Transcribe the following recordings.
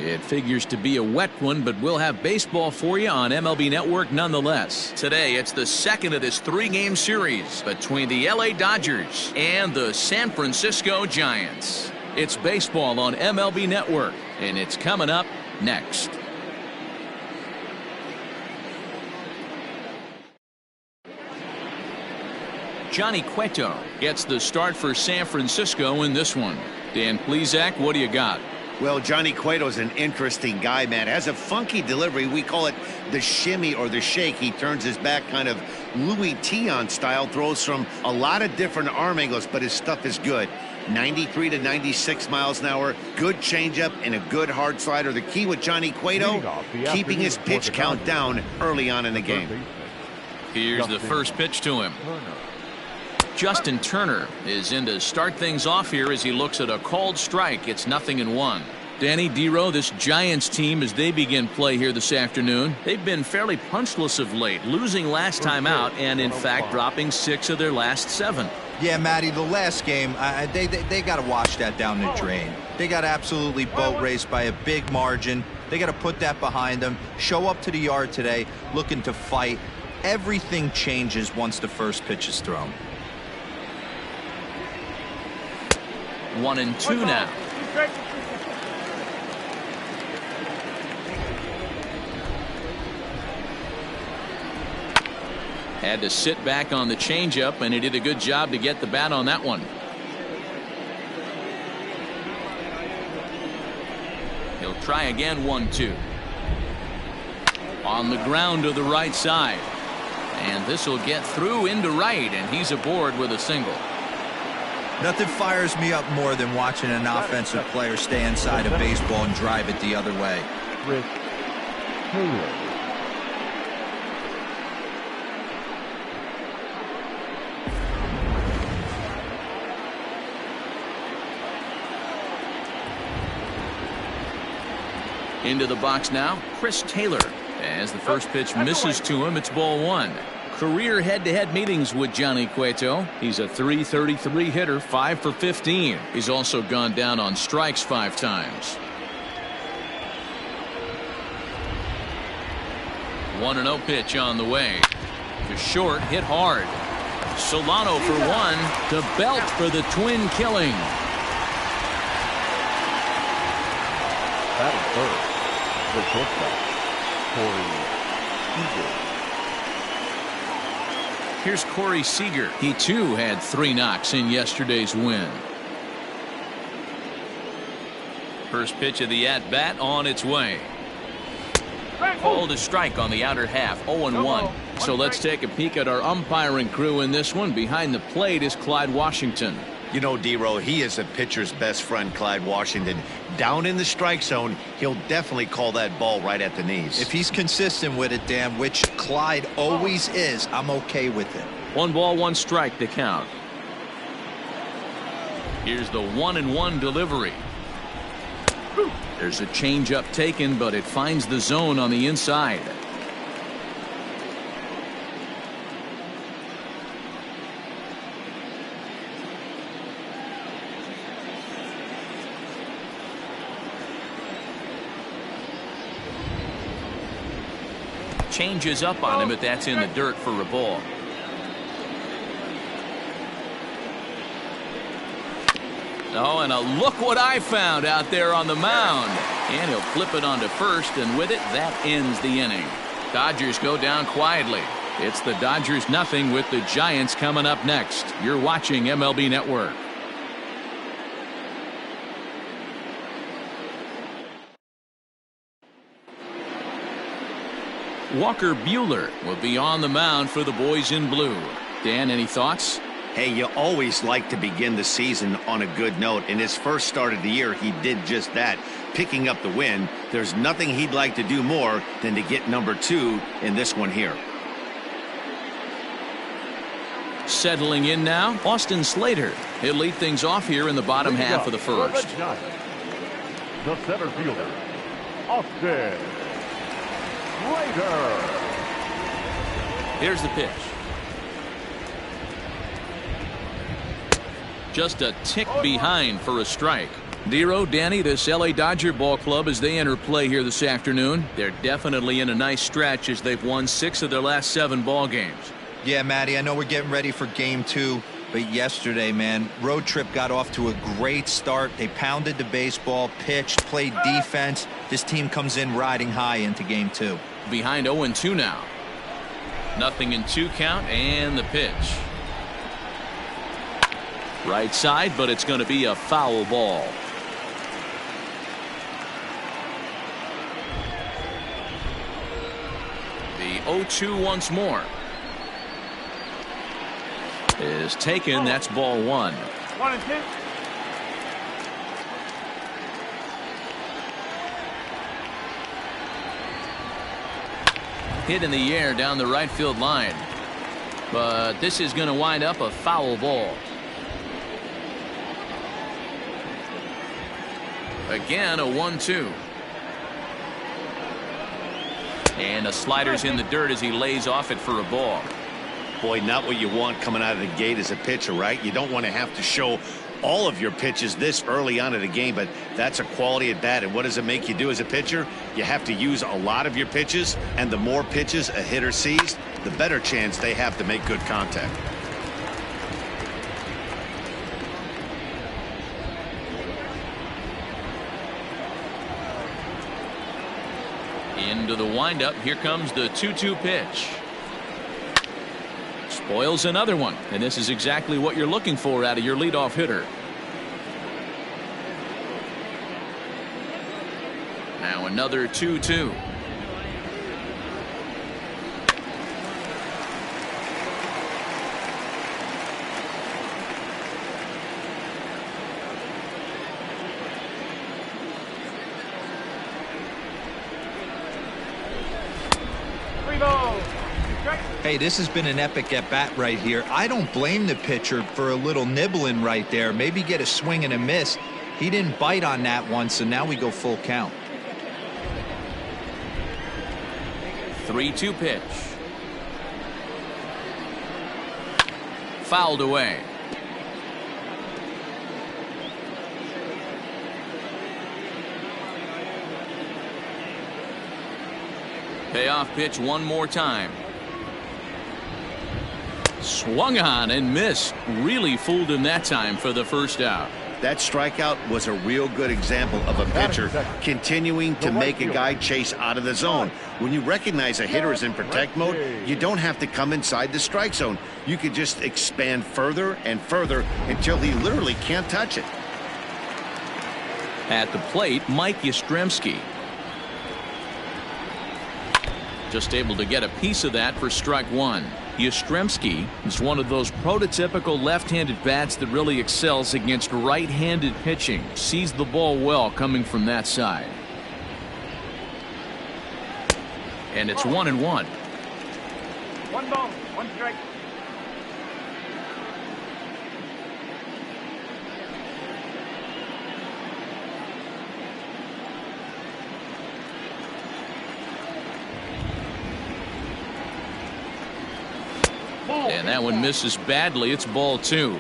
It figures to be a wet one, but we'll have baseball for you on MLB Network nonetheless. Today, it's the second of this three-game series between the LA Dodgers and the San Francisco Giants. It's baseball on MLB Network, and it's coming up next. Johnny Cueto gets the start for San Francisco in this one. Dan Plesac, what do you got? Well, Johnny Cueto's an interesting guy, man. Has a funky delivery. We call it the shimmy or the shake. He turns his back kind of Louis Tion style, throws from a lot of different arm angles, but his stuff is good. 93 to 96 miles an hour, good changeup, and a good hard slider. The key with Johnny Cueto, keeping his pitch count down early on in the game. Here's the first pitch to him. Justin Turner is in to start things off here as he looks at a called strike. It's 0-1. Danny Dero, this Giants team, as they begin play here this afternoon, they've been fairly punchless of late, losing last time out and, in fact, dropping 6 of their last 7. Yeah, Matty, the last game, they got to wash that down the drain. They got absolutely boat raced by a big margin. They got to put that behind them, show up to the yard today, looking to fight. Everything changes once the first pitch is thrown. 1-2 now. Had to sit back on the changeup, and he did a good job to get the bat on that one. He'll try again. 1-2. On the ground to the right side. And this will get through into right, and he's aboard with a single. Nothing fires me up more than watching an offensive player stay inside of baseball and drive it the other way. Into the box now, Chris Taylor. As the first pitch misses to him, it's ball 1. Career head-to-head meetings with Johnny Cueto. He's a .333 hitter, 5 for 15. He's also gone down on strikes 5 times. 1-0 pitch on the way. To short, hit hard. Solano for 1 to belt for the twin killing. Batting first, the shortstop, Corey Seager. Here's Corey Seager. He too had 3 knocks in yesterday's win. First pitch of the at-bat on its way. Called a strike on the outer half. 0-1. So let's take a peek at our umpiring crew in this one. Behind the plate is Clyde Washington. You know, Dero, he is a pitcher's best friend, Clyde Washington. Down in the strike zone, he'll definitely call that ball right at the knees. If he's consistent with it, Dan, which Clyde always is, I'm okay with it. 1 ball, 1 strike to count. Here's the 1-1 delivery. There's a changeup taken, but it finds the zone on the inside. Changes up on him, but that's in the dirt for a ball. Oh, and look what I found out there on the mound. And he'll flip it onto first, and with it, that ends the inning. Dodgers go down quietly. It's the Dodgers 0 with the Giants coming up next. You're watching MLB Network. Walker Buehler will be on the mound for the boys in blue. Dan, any thoughts? Hey, you always like to begin the season on a good note. In his first start of the year, he did just that, picking up the win. There's nothing he'd like to do more than to get number 2 in this one here. Settling in now, Austin Slater. He'll lead things off here in the bottom half of the first. The center fielder, Austin Slater. Here's the pitch. Just a tick behind for a strike. Dero, Danny, this LA Dodger ball club, as they enter play here this afternoon, they're definitely in a nice stretch as they've won 6 of their last 7 ball games. Yeah, Matty, I know we're getting ready for game 2, but yesterday, man, road trip got off to a great start. They pounded the baseball, pitched, played defense. This team comes in riding high into game 2. Behind 0-2 now. 0-2 count, and the pitch. Right side, but it's going to be a foul ball. The 0-2 once more is taken. That's ball 1. 1-2. Hit in the air down the right field line, but this is going to wind up a foul ball. Again, a 1-2. And a slider's in the dirt as he lays off it for a ball. Boy, not what you want coming out of the gate as a pitcher, right? You don't want to have to show all of your pitches this early on in the game, but that's a quality at bat. And what does it make you do as a pitcher? You have to use a lot of your pitches, and the more pitches a hitter sees, the better chance they have to make good contact. Into the windup. Here comes the 2-2 pitch. Spoils another one, and this is exactly what you're looking for out of your leadoff hitter. Now another 2-2. Hey, this has been an epic at-bat right here. I don't blame the pitcher for a little nibbling right there. Maybe get a swing and a miss. He didn't bite on that one, so now we go full count. 3-2 pitch. Fouled away. Payoff pitch one more time. Swung on and missed. Really fooled him that time for the first out. That strikeout was a real good example of a pitcher continuing to make a guy chase out of the zone. When you recognize a hitter is in protect mode, you don't have to come inside the strike zone. You can just expand further and further until he literally can't touch it. At the plate, Mike Yastrzemski. Just able to get a piece of that for strike 1. Yastrzemski is one of those prototypical left-handed bats that really excels against right-handed pitching. Sees the ball well coming from that side. And it's 1-1. 1 ball, 1 strike. And that one misses badly. It's ball 2.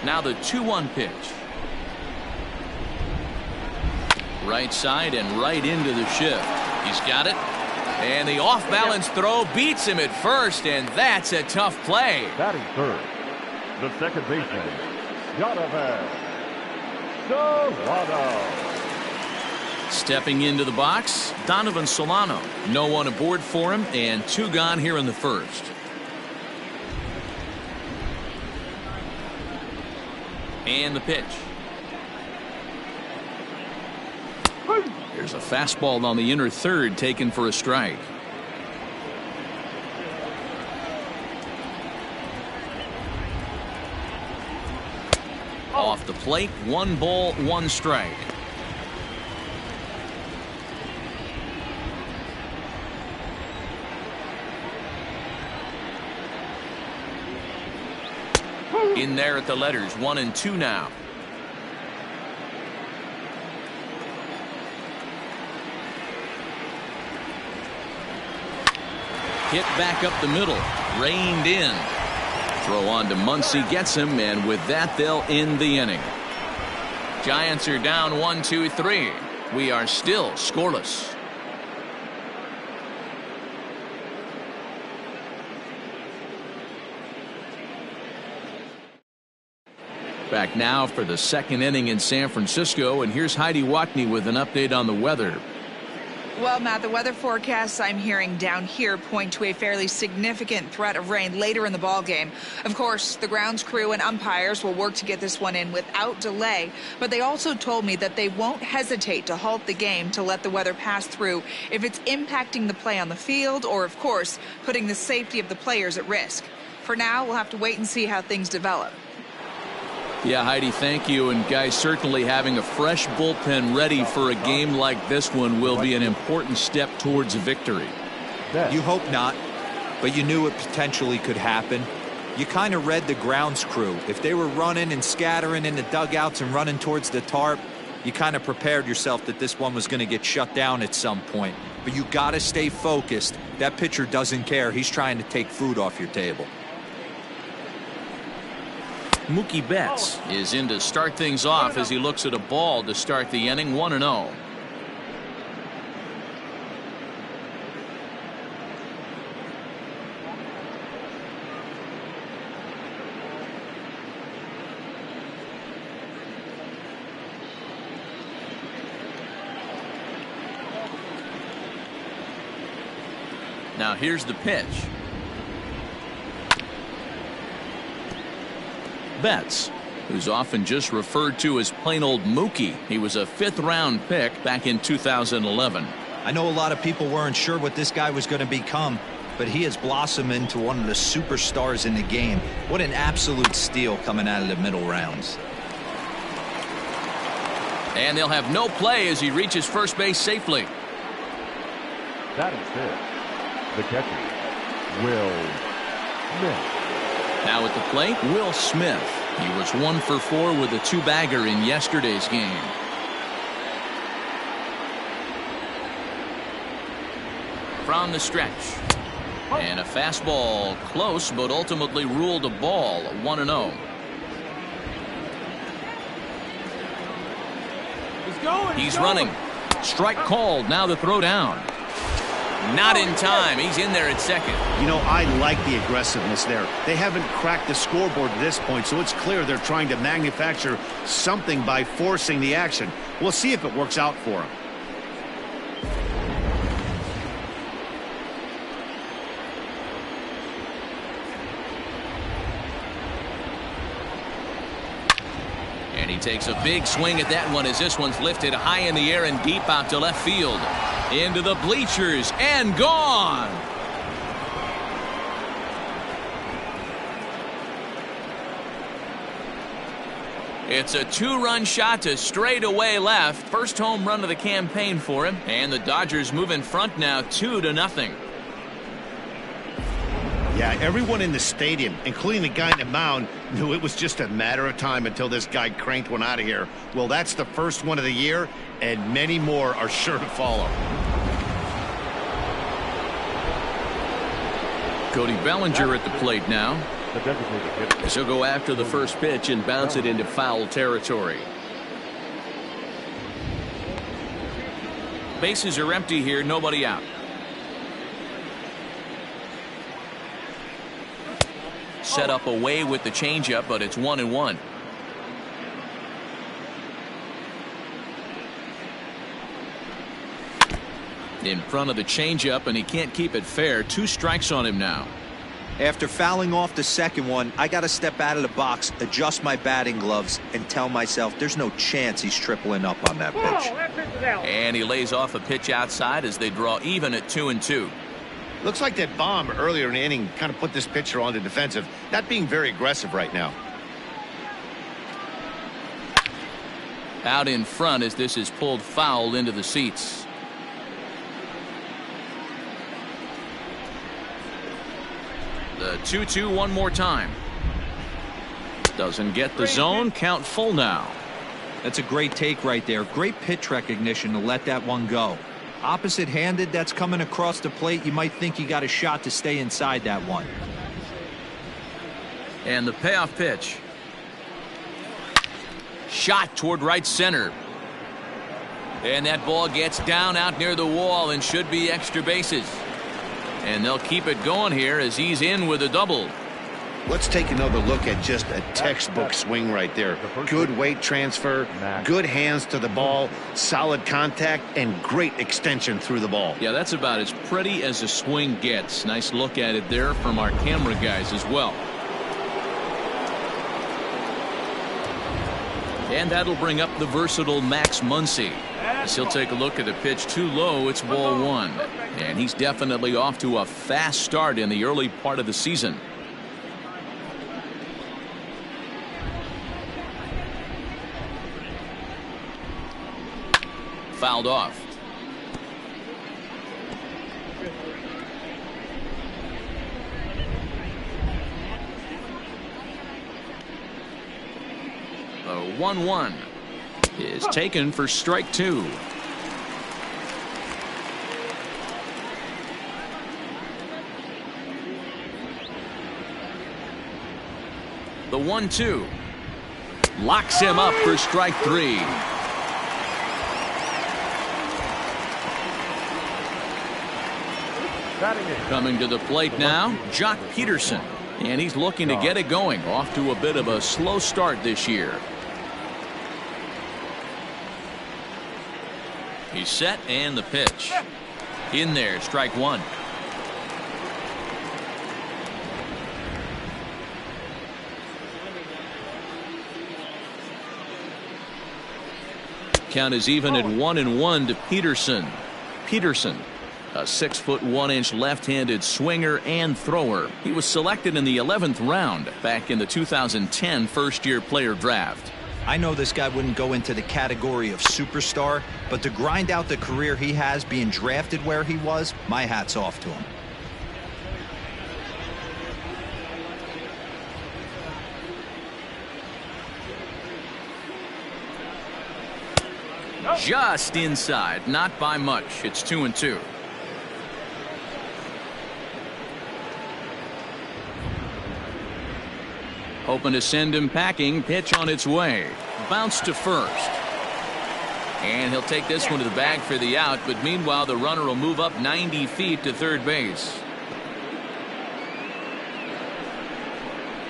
Now the 2-1 pitch. Right side and right into the shift. He's got it. And the off-balance throw beats him at first, and that's a tough play. Batting third, the second baseman, Donovan Solano. Stepping into the box, Donovan Solano. No one aboard for him, and 2 gone here in the first. And the pitch. There's a fastball on the inner third taken for a strike. Off the plate, 1 ball, 1 strike. In there at the letters, 1-2 now. Hit back up the middle. Reined in. Throw on to Muncy, gets him, and with that they'll end the inning. Giants are down 1-2-3. We are still scoreless. Back now for the second inning in San Francisco, and here's Heidi Watney with an update on the weather. Well, Matt, the weather forecasts I'm hearing down here point to a fairly significant threat of rain later in the ball game. Of course, the grounds crew and umpires will work to get this one in without delay, but they also told me that they won't hesitate to halt the game to let the weather pass through if it's impacting the play on the field or, of course, putting the safety of the players at risk. For now, we'll have to wait and see how things develop. Yeah, Heidi, thank you. And guys, certainly having a fresh bullpen ready for a game like this one will be an important step towards a victory. You hope not, but you knew it potentially could happen. You kind of read the grounds crew. If they were running and scattering in the dugouts and running towards the tarp, you kind of prepared yourself that this one was going to get shut down at some point. But you got to stay focused. That pitcher doesn't care. He's trying to take food off your table. Mookie Betts is in to start things off as he looks at a ball to start the inning. 1-0. Now here's the pitch. Betts, who's often just referred to as plain old Mookie. He was a 5th-round pick back in 2011. I know a lot of people weren't sure what this guy was going to become, but he has blossomed into one of the superstars in the game. What an absolute steal coming out of the middle rounds. And they'll have no play as he reaches first base safely. That is it. The catcher, Will Smith. Now at the plate, Will Smith. He was 1 for 4 with a 2-bagger in yesterday's game. From the stretch. And a fastball close, but ultimately ruled a ball. 1-0. He's running. Strike called. Now the throw down. Not in time. He's in there at second. You know, I like the aggressiveness there. They haven't cracked the scoreboard at this point, so it's clear they're trying to manufacture something by forcing the action. We'll see if it works out for them. And he takes a big swing at that one as this one's lifted high in the air and deep out to left field. Into the bleachers and gone. It's a 2-run shot to straightaway left. First home run of the campaign for him. And the Dodgers move in front now 2-0. Yeah, everyone in the stadium, including the guy in the mound, knew it was just a matter of time until this guy cranked one out of here. Well, that's the first one of the year, and many more are sure to follow. Cody Bellinger at the plate now. He'll go after the first pitch and bounce it into foul territory. Bases are empty here, nobody out. Set up away with the changeup, but it's 1-1. In front of the changeup, and he can't keep it fair. 2 strikes on him now. After fouling off the second one, I got to step out of the box, adjust my batting gloves, and tell myself there's no chance he's tripling up on that pitch. And he lays off a pitch outside as they draw even at 2-2. Looks like that bomb earlier in the inning kind of put this pitcher on the defensive, not being very aggressive right now. Out in front as this is pulled foul into the seats. The 2-2 one more time. Doesn't get the zone. Count full now. That's a great take right there. Great pitch recognition to let that one go. Opposite-handed, that's coming across the plate. You might think you got a shot to stay inside that one. And the payoff pitch. Shot toward right center. And that ball gets down out near the wall and should be extra bases. And they'll keep it going here as he's in with a double. Let's take another look at just a textbook swing right there. Good weight transfer, good hands to the ball, solid contact, and great extension through the ball. Yeah, that's about as pretty as a swing gets. Nice look at it there from our camera guys as well. And that'll bring up the versatile Max Muncy. As he'll take a look at the pitch too low, it's ball one. And he's definitely off to a fast start in the early part of the season. Fouled off. The 1-1 is taken for strike two. The 1-2 locks him up for strike three. Coming to the plate now, Jock Peterson. And he's looking to get it going. Off to a bit of a slow start this year. He's set and the pitch. In there, strike one. Count is even at 1-1 to Peterson. Peterson, a 6'1" left-handed swinger and thrower. He was selected in the 11th round back in the 2010 first-year player draft. I know this guy wouldn't go into the category of superstar, but to grind out the career he has being drafted where he was, my hat's off to him. Just inside, not by much. It's 2-2. Hoping to send him packing. Pitch on its way. Bounce to first. And he'll take this one to the bag for the out, but meanwhile the runner will move up 90 feet to third base.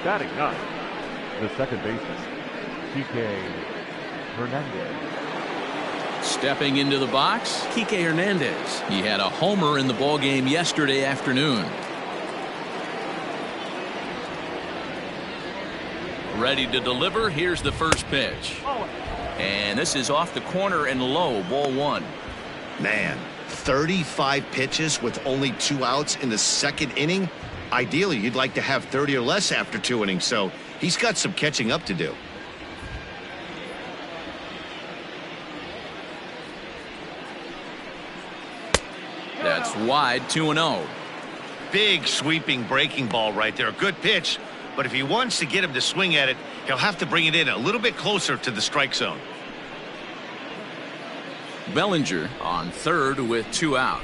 Batting ninth, the second baseman, Kike Hernandez. Stepping into the box, Kike Hernandez. He had a homer in the ballgame yesterday afternoon. Ready to deliver. Here's the first pitch. And this is off the corner and low, ball one. Man, 35 pitches with only 2 outs in the second inning. Ideally, you'd like to have 30 or less after 2 innings, so he's got some catching up to do. That's wide, 2-0. Big sweeping breaking ball right there. Good pitch, but if he wants to get him to swing at it, he'll have to bring it in a little bit closer to the strike zone. Bellinger on third with 2 out.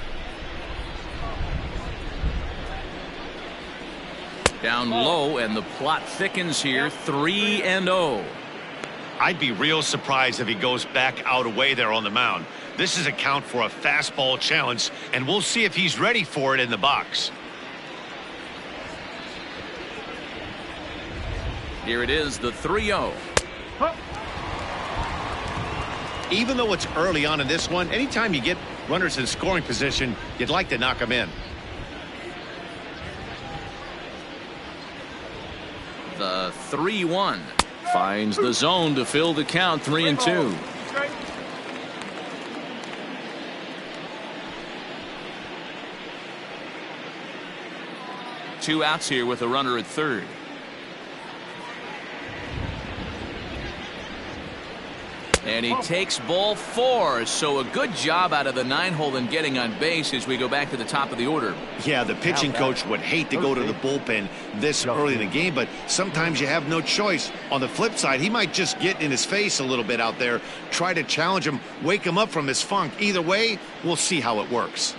Down low, and the plot thickens here. 3-0. I'd be real surprised if he goes back out away there on the mound. This is a count for a fastball challenge, and we'll see if he's ready for it in the box. Here it is, the 3-0. Even though it's early on in this one, anytime you get runners in scoring position, you'd like to knock them in. The 3-1 finds the zone to fill the count. 3-2. Two outs here with a runner at third. And he takes ball 4. So a good job out of the 9-hole in getting on base as we go back to the top of the order. Yeah, the pitching coach would hate to go to the bullpen this early in the game, but sometimes you have no choice. On the flip side, he might just get in his face a little bit out there, try to challenge him, wake him up from his funk. Either way, we'll see how it works.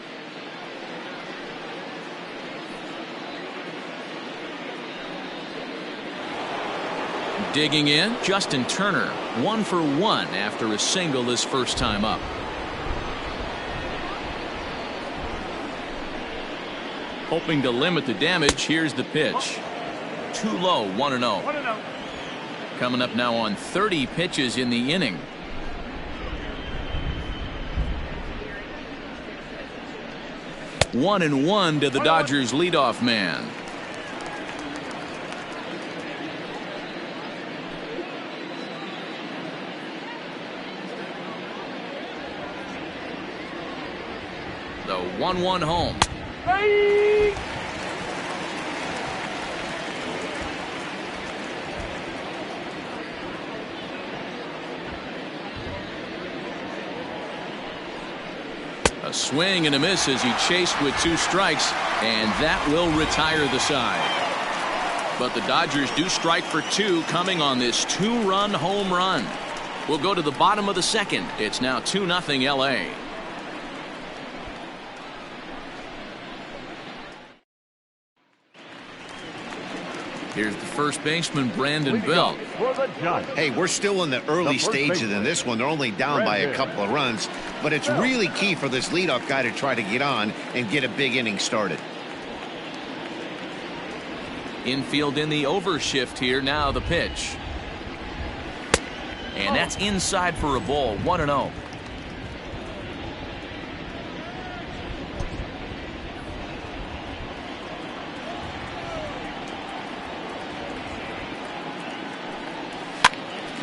Digging in, Justin Turner, 1 for 1 after a single his first time up. Hoping to limit the damage, here's the pitch. Too low, 1-0. Coming up now on 30 pitches in the inning. One and one to the Dodgers leadoff man. The 1-1 home. A swing and a miss as he chased with 2 strikes, and that will retire the side. But the Dodgers do strike for 2 coming on this 2-run home run. We'll go to the bottom of the second. It's now 2-0 LA. Here's the first baseman, Brandon Belt. Hey, we're still in the early stages in this one. They're only down by a couple of runs, but it's really key for this leadoff guy to try to get on and get a big inning started. Infield in the overshift here. Now the pitch. And that's inside for a ball. 1-0.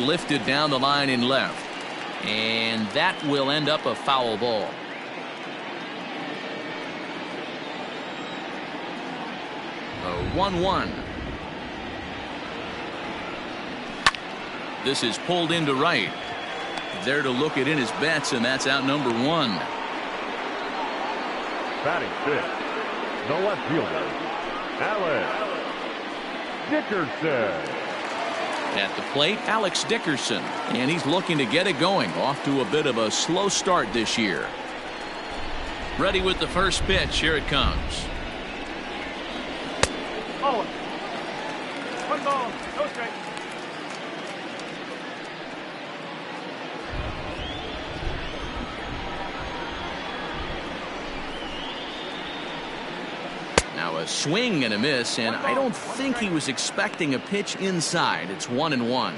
Lifted down the line in left, and that will end up a foul ball. A 1-1. This is pulled into right. There to look it in his bets, and that's out number 1. Batting 5th, the left fielder, Alex Dickerson. At the plate, Alex Dickerson, and he's looking to get it going. Off to a bit of a slow start this year. Ready with the first pitch. Here it comes. Oh, 1 ball, no strike. Now a swing and a miss, and I don't think he was expecting a pitch inside. It's 1-1.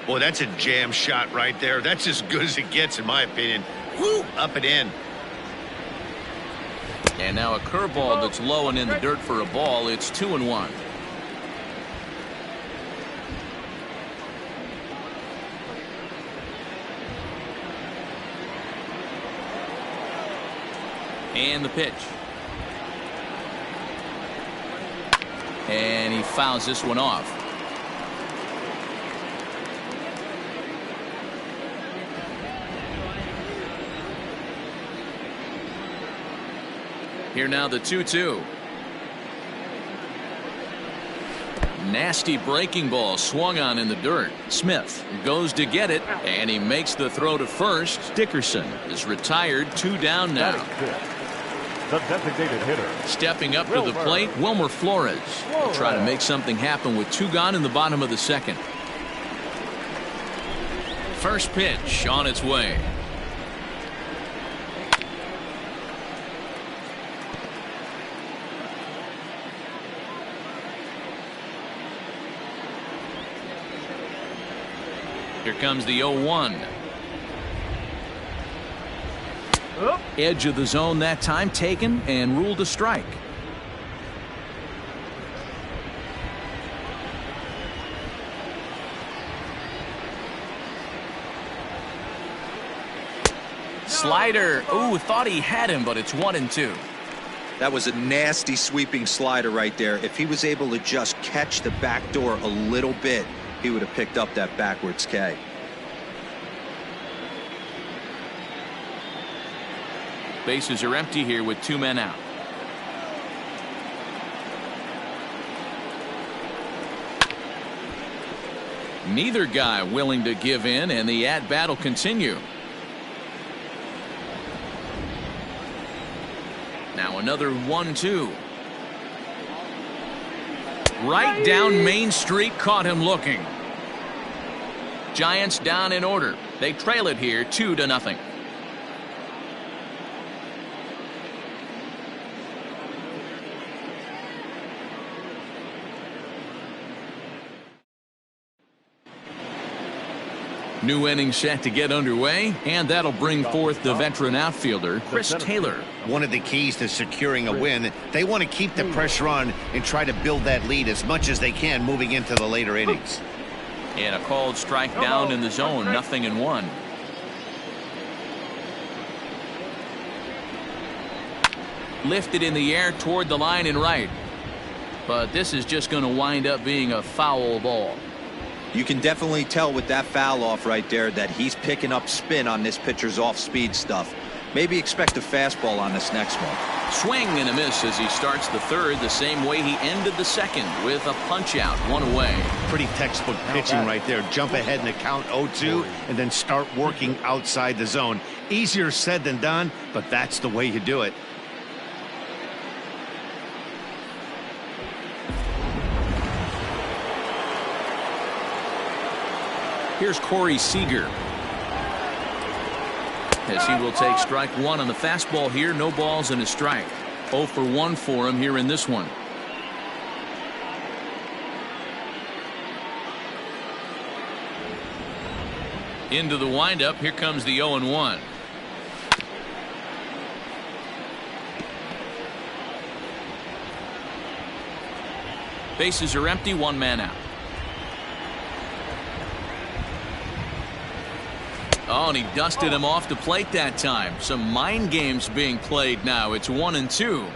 Boy, that's a jam shot right there. That's as good as it gets, in my opinion. Woo, up and in. And now a curveball that's low and in the dirt for a ball. It's 2-1. And the pitch. And he fouls this one off. Here now the 2-2. Nasty breaking ball swung on in the dirt. Smith goes to get it, and he makes the throw to first. Dickerson is retired. 2 down now. The designated hitter. Stepping up to the plate, Wilmer Flores will try to make something happen with 2 gone in the bottom of the second. First pitch on its way. Here comes the 0-1. Edge of the zone that time, taken and ruled a strike. Slider. Ooh, thought he had him, but it's 1-2. That was a nasty sweeping slider right there. If he was able to just catch the back door a little bit, he would have picked up that backwards K. Bases are empty here with 2 men out. Neither guy willing to give in, and the at-bat will continue. Now another 1-2. Right down Main Street, caught him looking. Giants down in order. They trail it here 2-0. New inning set to get underway, and that'll bring forth the veteran outfielder, Chris Taylor. One of the keys to securing a win, they want to keep the pressure on and try to build that lead as much as they can moving into the later innings. And a called strike down in the zone, 0-1. Lifted in the air toward the line and right. But this is just going to wind up being a foul ball. You can definitely tell with that foul off right there that he's picking up spin on this pitcher's off-speed stuff. Maybe expect a fastball on this next one. Swing and a miss as he starts the third the same way he ended the second, with a punch-out, 1 away. Pretty textbook pitching right there. Jump ahead in the count 0-2 and then start working outside the zone. Easier said than done, but that's the way you do it. Here's Corey Seager. As he will take strike 1 on the fastball here. No balls and a strike. 0 for 1 for him here in this one. Into the windup. Here comes the 0-1. Bases are empty. 1 man out. Oh, and he dusted him off the plate that time. Some mind games being played now. It's 1-2.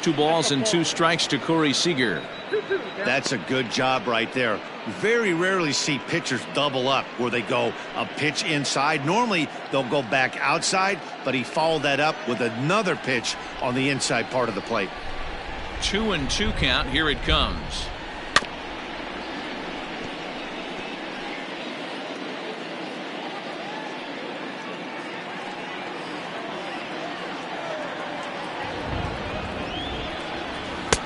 Two balls and 2 strikes to Corey Seager. That's a good job right there. Very rarely see pitchers double up where they go a pitch inside. Normally they'll go back outside, but he followed that up with another pitch on the inside part of the plate. 2-2 count. Here it comes.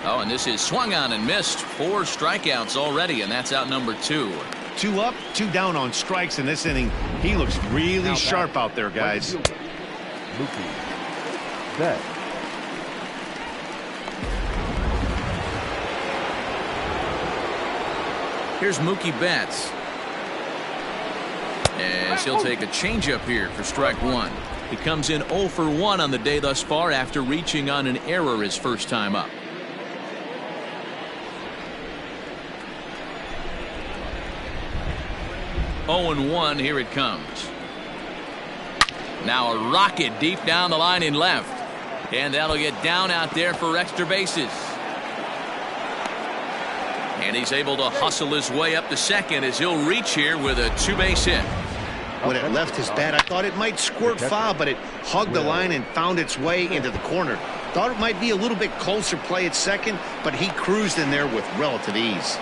Oh, and this is swung on and missed. 4 strikeouts already, and that's out number 2. 2 up, 2 down on strikes in this inning. He looks really sharp out there, guys. Here's Mookie Betts. As he'll take a changeup here for strike 1. He comes in 0 for 1 on the day thus far after reaching on an error his first time up. Oh and 1. Here it comes. Now a rocket deep down the line in left. And that'll get down out there for extra bases. And he's able to hustle his way up to second as he'll reach here with a 2-base hit. When it left his bat, I thought it might squirt foul, but it hugged the line and found its way into the corner. Thought it might be a little bit closer play at second, but he cruised in there with relative ease.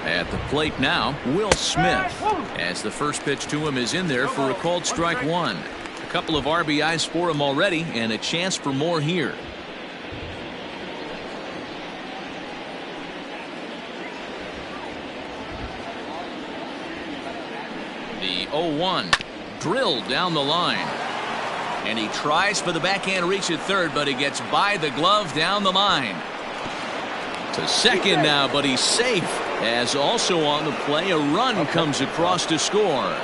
At the plate now, Will Smith, as the first pitch to him is in there for a called strike 1. A couple of RBIs for him already, and a chance for more here. The 0-1 drilled down the line. And he tries for the backhand reach at third, but he gets by the glove down the line. To second now, but he's safe. As also on the play, a run comes across to score.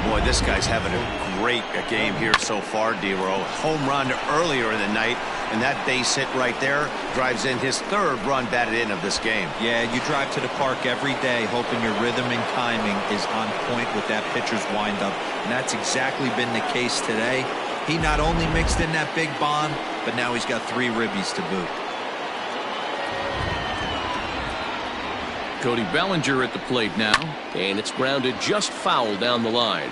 Boy, this guy's having a great game here so far, D-Row. Home run earlier in the night, and that base hit right there drives in his 3rd run batted in of this game. Yeah, you drive to the park every day hoping your rhythm and timing is on point with that pitcher's windup, and that's exactly been the case today. He not only mixed in that big bomb, but now he's got 3 ribbies to boot. Cody Bellinger at the plate now, and it's grounded just foul down the line.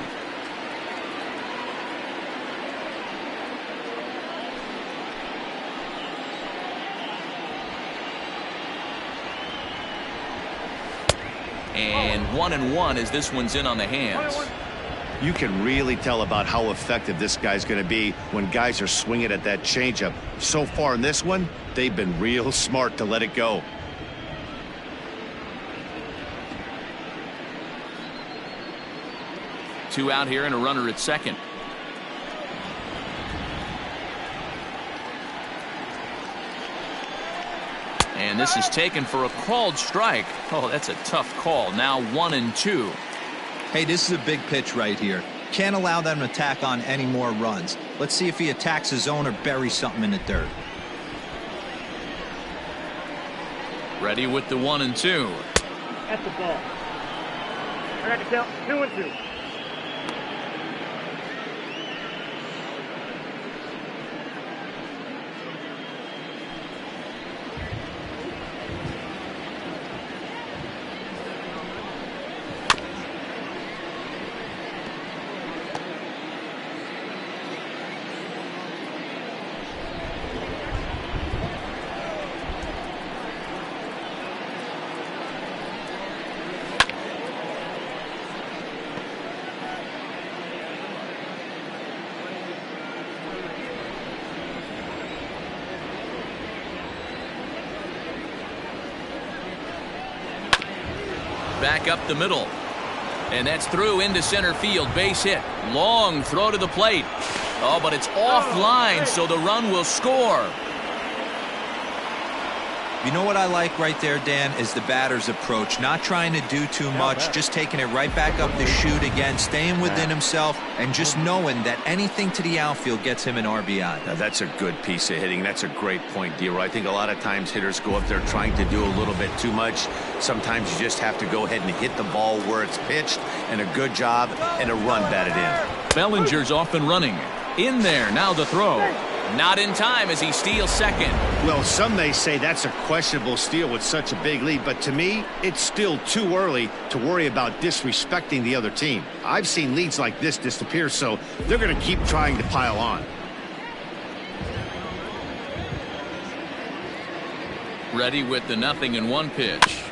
And 1-1 as this one's in on the hands. You can really tell about how effective this guy's going to be when guys are swinging at that changeup. So far in this one, they've been real smart to let it go. Two out here and a runner at second. And this is taken for a called strike. Oh, that's a tough call. Now 1-2. Hey, this is a big pitch right here. Can't allow them to tack on any more runs. Let's see if he attacks his zone or buries something in the dirt. Ready with the 1-2. At the ball. I got to count 2-2. Back up the middle. And that's through into center field. Base hit. Long throw to the plate. Oh, but it's offline, so the run will score. You know what I like right there, Dan, is the batter's approach. Not trying to do too much, just taking it right back up the chute again, staying within himself, and just knowing that anything to the outfield gets him an RBI. Now, that's a good piece of hitting. That's a great point, D-Roy. I think a lot of times hitters go up there trying to do a little bit too much. Sometimes you just have to go ahead and hit the ball where it's pitched, and a good job and a run batted in. Bellinger's off and running. In there, now the throw. Not in time as he steals second. Well, some may say that's a questionable steal with such a big lead, but to me, it's still too early to worry about disrespecting the other team. I've seen leads like this disappear, so they're going to keep trying to pile on. Ready with the 0-1 pitch.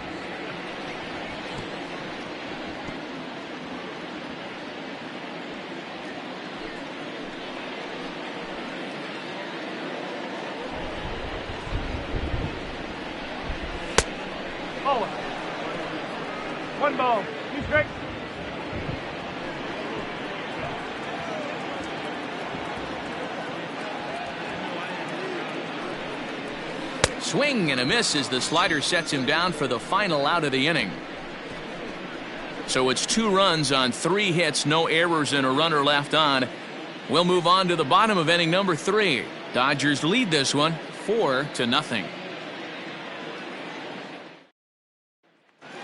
One ball. Two strikes. Swing and a miss as the slider sets him down for the final out of the inning. So it's 2 runs on 3 hits, no errors, and a runner left on. We'll move on to the bottom of inning number 3. Dodgers lead this one 4-0.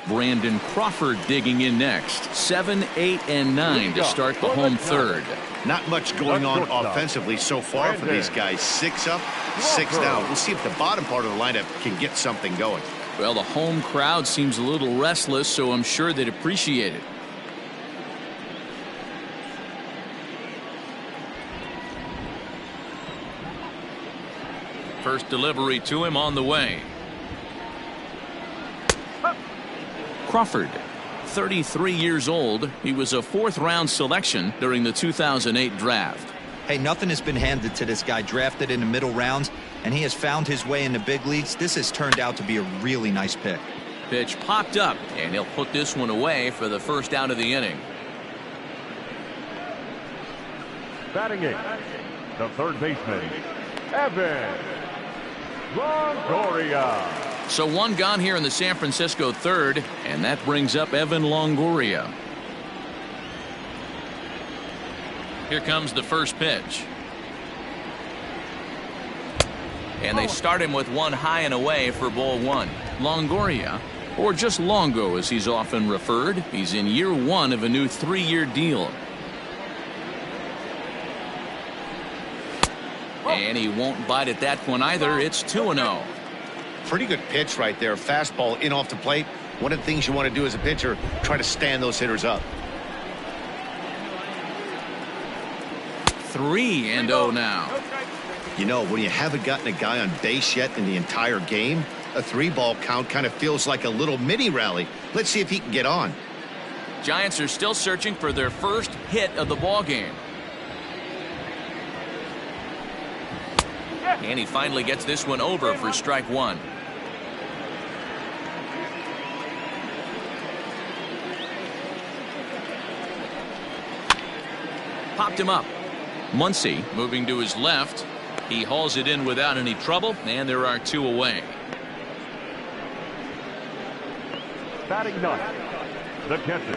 Brandon Crawford digging in next. 7, 8, and 9 to start the home third. Not much going on offensively so far for these guys. 6 up, 6 down. We'll see if the bottom part of the lineup can get something going. Well, the home crowd seems a little restless, so I'm sure they'd appreciate it. First delivery to him on the way. Crawford, 33 years old. He was a 4th-round selection during the 2008 draft. Hey, nothing has been handed to this guy. Drafted in the middle rounds, and he has found his way in the big leagues. This has turned out to be a really nice pick. Pitch popped up, and he'll put this one away for the first out of the inning. Batting it, the third baseman, Evan Longoria. So 1 gone here in the San Francisco third, and that brings up Evan Longoria. Here comes the first pitch. And they start him with 1 high and away for ball 1. Longoria, or just Longo as he's often referred, he's in year 1 of a new 3-year deal. And he won't bite at that one either. It's 2-0. Pretty good pitch right there. Fastball in off the plate. One of the things you want to do as a pitcher, try to stand those hitters up. 3-0 now. You know, when you haven't gotten a guy on base yet in the entire game, a 3-ball count kind of feels like a little mini rally. Let's see if he can get on. Giants are still searching for their first hit of the ball game. And he finally gets this one over for strike one. Popped him up. Muncy moving to his left. He hauls it in without any trouble, and there are two away. Batting ninth, the catcher,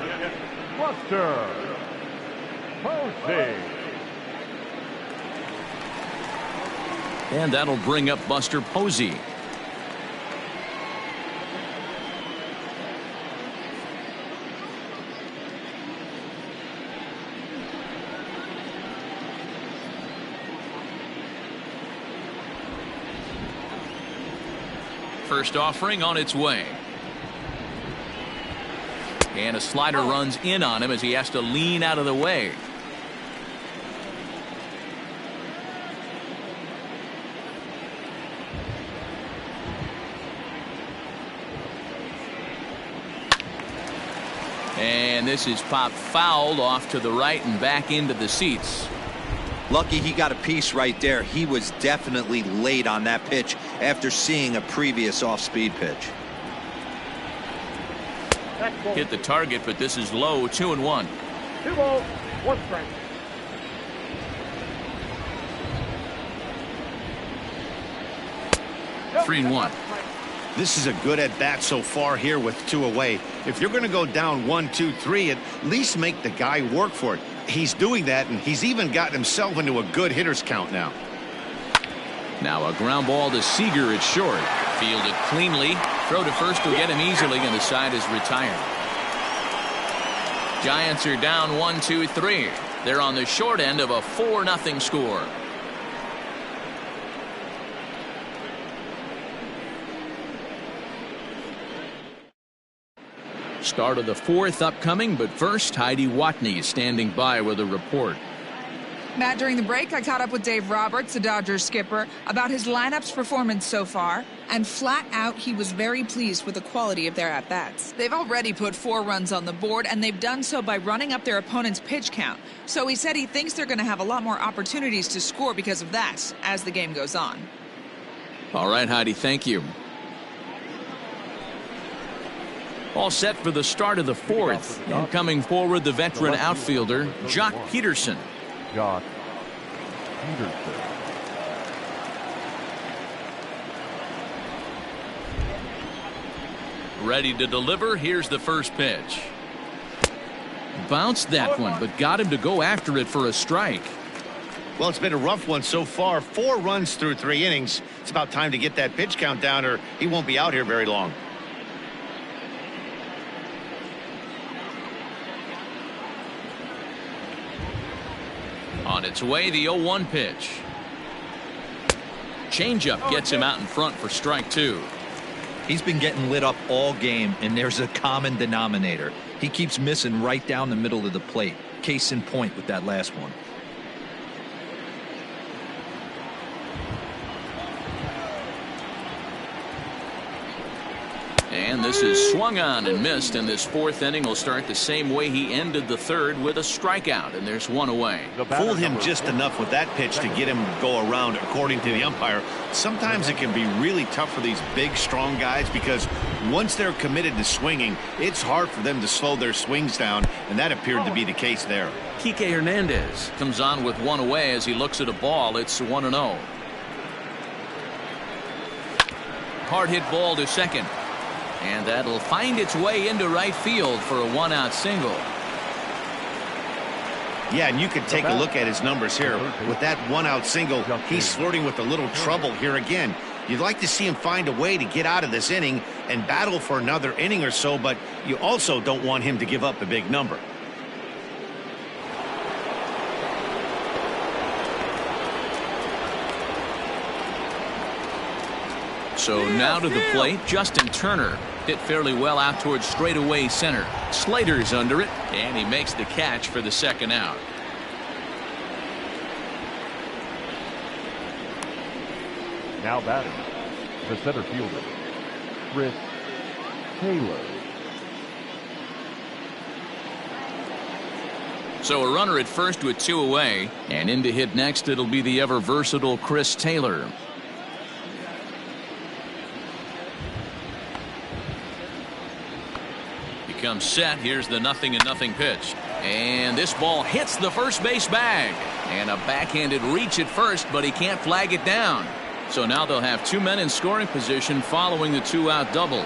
Buster Posey. And that'll bring up Buster Posey. First offering on its way. And a slider runs in on him as he has to lean out of the way. And this is popped fouled off to the right and back into the seats. Lucky he got a piece right there. He was definitely late on that pitch after seeing a previous off-speed pitch. Hit the target, but this is low. 2-1. 2 balls, 1 strike. Three and one. This is a good at-bat so far here with 2 away. If you're going to go down 1, 2, 3, at least make the guy work for it. He's doing that, and he's even gotten himself into a good hitter's count now. Now a ground ball to Seager at short. Fielded cleanly. Throw to first will get him easily, and the side is retired. Giants are down 1, 2, 3. They're on the short end of a 4-0 score. Start of the fourth upcoming, but first Heidi Watney is standing by with a report. Matt, during the break, I caught up with Dave Roberts, the Dodgers skipper, about his lineup's performance so far, and flat out, he was very pleased with the quality of their at-bats. They've already put 4 runs on the board, and they've done so by running up their opponent's pitch count. So he said he thinks they're going to have a lot more opportunities to score because of that as the game goes on. All right, Heidi, thank you. All set for the start of the fourth. And coming forward, the veteran outfielder, Jock Peterson. Jock Peterson. Ready to deliver. Here's the first pitch. Bounced that one, but got him to go after it for a strike. Well, it's been a rough one so far. 4 runs through 3 innings. It's about time to get that pitch count down, or he won't be out here very long. On its way, the 0-1 pitch. Changeup gets him out in front for strike 2. He's been getting lit up all game, and there's a common denominator. He keeps missing right down the middle of the plate. Case in point with that last one. And this is swung on and missed, and this fourth inning will start the same way he ended the third, with a strikeout, and there's one away. Fooled him just enough with that pitch to get him to go around, according to the umpire. Sometimes it can be really tough for these big, strong guys, because once they're committed to swinging, it's hard for them to slow their swings down, and that appeared to be the case there. Kike Hernandez comes on with one away as he looks at a ball. It's 1-0. Hard hit ball to second. And that'll find its way into right field for a 1-out single. Yeah, and you can take a look at his numbers here. With that 1-out single, he's flirting with a little trouble here again. You'd like to see him find a way to get out of this inning and battle for another inning or so, but you also don't want him to give up a big number. So now to the plate, Justin Turner. Hit fairly well out towards straightaway center. Slater's under it, and he makes the catch for the second out. Now batting, the center fielder, Chris Taylor. So a runner at first with 2 away, and in to hit next it'll be the ever versatile Chris Taylor. He comes set. Here's the 0-0 pitch, and this ball hits the first base bag, and a backhanded reach at first, but he can't flag it down. So now they'll have 2 men in scoring position following the 2-out double.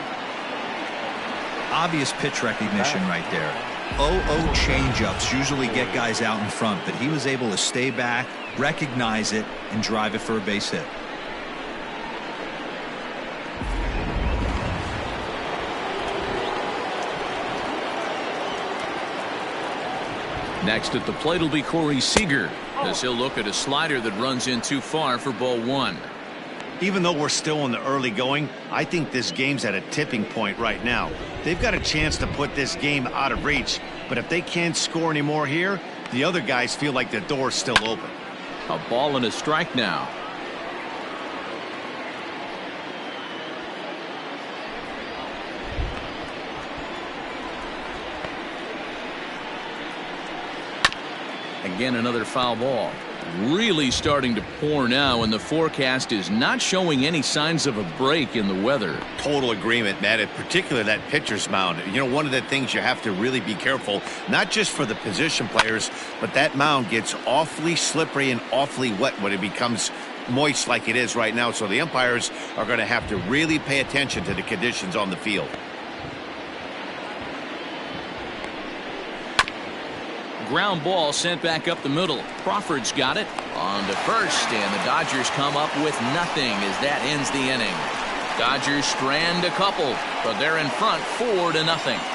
Obvious pitch recognition right there. 0-0 changeups usually get guys out in front, but he was able to stay back, recognize it, and drive it for a base hit. Next at the plate will be Corey Seager, as he'll look at a slider that runs in too far for ball 1. Even though we're still in the early going, I think this game's at a tipping point right now. They've got a chance to put this game out of reach, but if they can't score any more here, the other guys feel like the door's still open. A ball and a strike now. Again, another foul ball. Really starting to pour now, and the forecast is not showing any signs of a break in the weather. Total agreement, Matt, in particular that pitcher's mound. You know, one of the things you have to really be careful, not just for the position players, but that mound gets awfully slippery and awfully wet when it becomes moist like it is right now. So the umpires are going to have to really pay attention to the conditions on the field. Ground ball sent back up the middle. Crawford's got it on to first, and the Dodgers come up with nothing as that ends the inning. Dodgers strand a couple, but they're in front 4-0.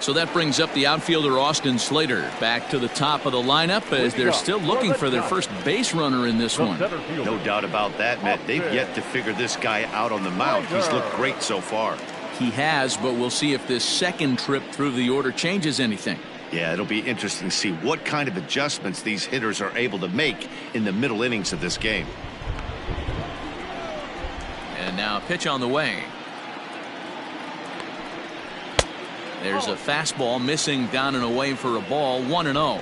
So that brings up the outfielder Austin Slater back to the top of the lineup as they're still looking for their first base runner in this one. No doubt about that, Matt. They've yet to figure this guy out on the mound. He's looked great so far. He has, but we'll see if this second trip through the order changes anything. Yeah, it'll be interesting to see what kind of adjustments these hitters are able to make in the middle innings of this game. And now a pitch on the way. There's a fastball missing down and away for a ball. 1-0.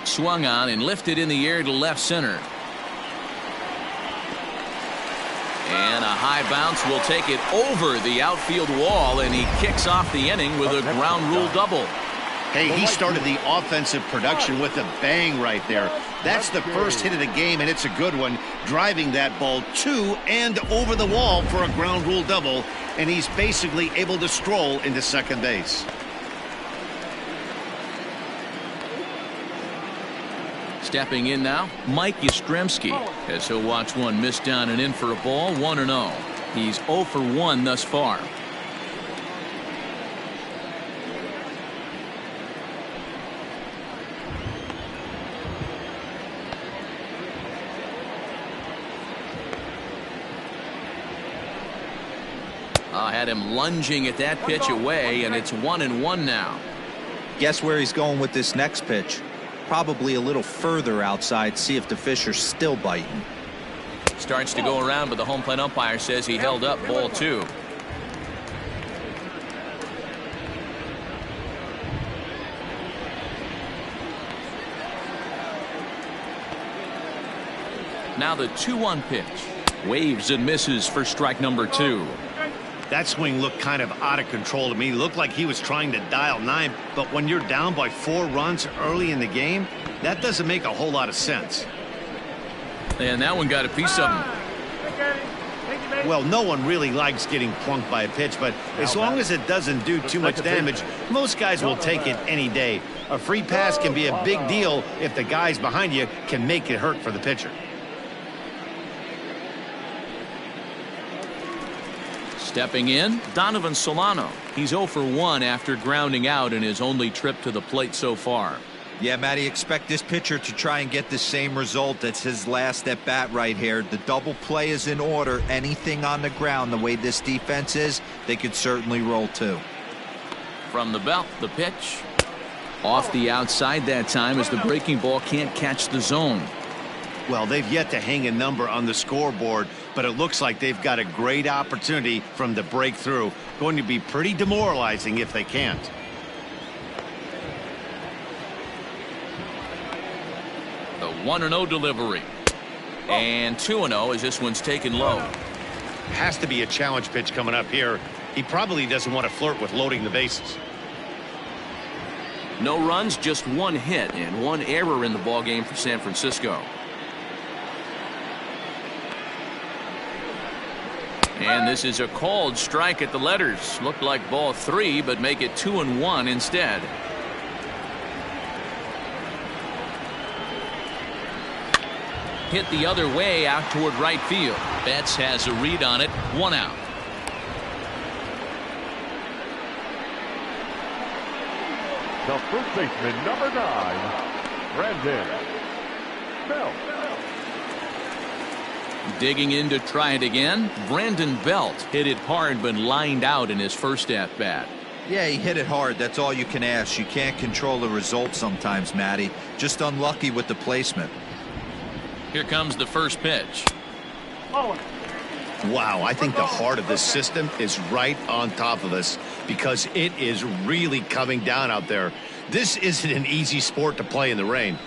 Swung on and lifted in the air to left center. And a high bounce will take it over the outfield wall, and he kicks off the inning with a ground rule double. Hey, he started the offensive production with a bang right there. That's the first hit of the game, and it's a good one, driving that ball to and over the wall for a ground rule double, and he's basically able to stroll into second base. Stepping in now, Mike Yastrzemski, as he'll watch one miss down and in for a ball. 1-0. He's 0 for 1 thus far. Had him lunging at that pitch away, and it's 1-1 now. Guess where he's going with this next pitch? Probably a little further outside, see if the fish are still biting. Starts to go around, but the home plate umpire says he held up ball 2. Now the 2-1 pitch. Waves and misses for strike number 2. That swing looked kind of out of control to me. It looked like he was trying to dial 9, but when you're down by 4 runs early in the game, that doesn't make a whole lot of sense. And that one got a piece of him. Well, no one really likes getting plunked by a pitch, but as long as it doesn't do too much damage, most guys will take it any day. A free pass can be a big deal if the guys behind you can make it hurt for the pitcher. Stepping in, Donovan Solano. He's 0 for 1 after grounding out in his only trip to the plate so far. Yeah, Matty, expect this pitcher to try and get the same result. That's his last at bat right here. The double play is in order. Anything on the ground, the way this defense is, they could certainly roll too. From the belt, the pitch. Off the outside that time as the breaking ball can't catch the zone. Well, they've yet to hang a number on the scoreboard, but it looks like they've got a great opportunity from the breakthrough. Going to be pretty demoralizing if they can't. The 1-0 delivery. And 2-0 as this one's taken low. Has to be a challenge pitch coming up here. He probably doesn't want to flirt with loading the bases. No runs, just 1 hit and 1 error in the ballgame for San Francisco. And this is a called strike at the letters. Looked like ball 3, but make it 2-1 instead. Hit the other way out toward right field. Betts has a read on it. 1 out. The first baseman, number 9, Brandon Belt. Digging in to try it again. Brandon Belt hit it hard but lined out in his first at bat. Yeah, he hit it hard. That's all you can ask. You can't control the result sometimes, Matty. Just unlucky with the placement. Here comes the first pitch. Wow, I think the heart of this system is right on top of us because it is really coming down out there. This isn't an easy sport to play in the rain.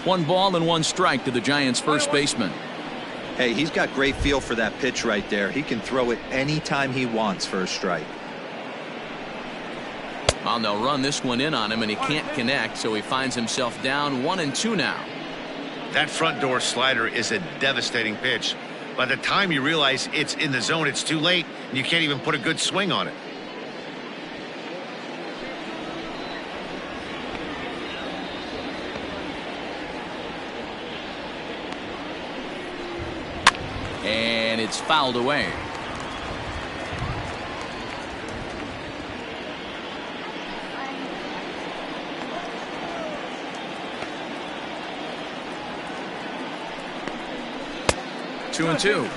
One ball and 1 strike to the Giants' first baseman. Hey, he's got great feel for that pitch right there. He can throw it anytime he wants for a strike. Well, they'll run this one in on him, and he can't connect, so he finds himself down 1-2 now. That front door slider is a devastating pitch. By the time you realize it's in the zone, it's too late, and you can't even put a good swing on it. And it's fouled away. Two and 2.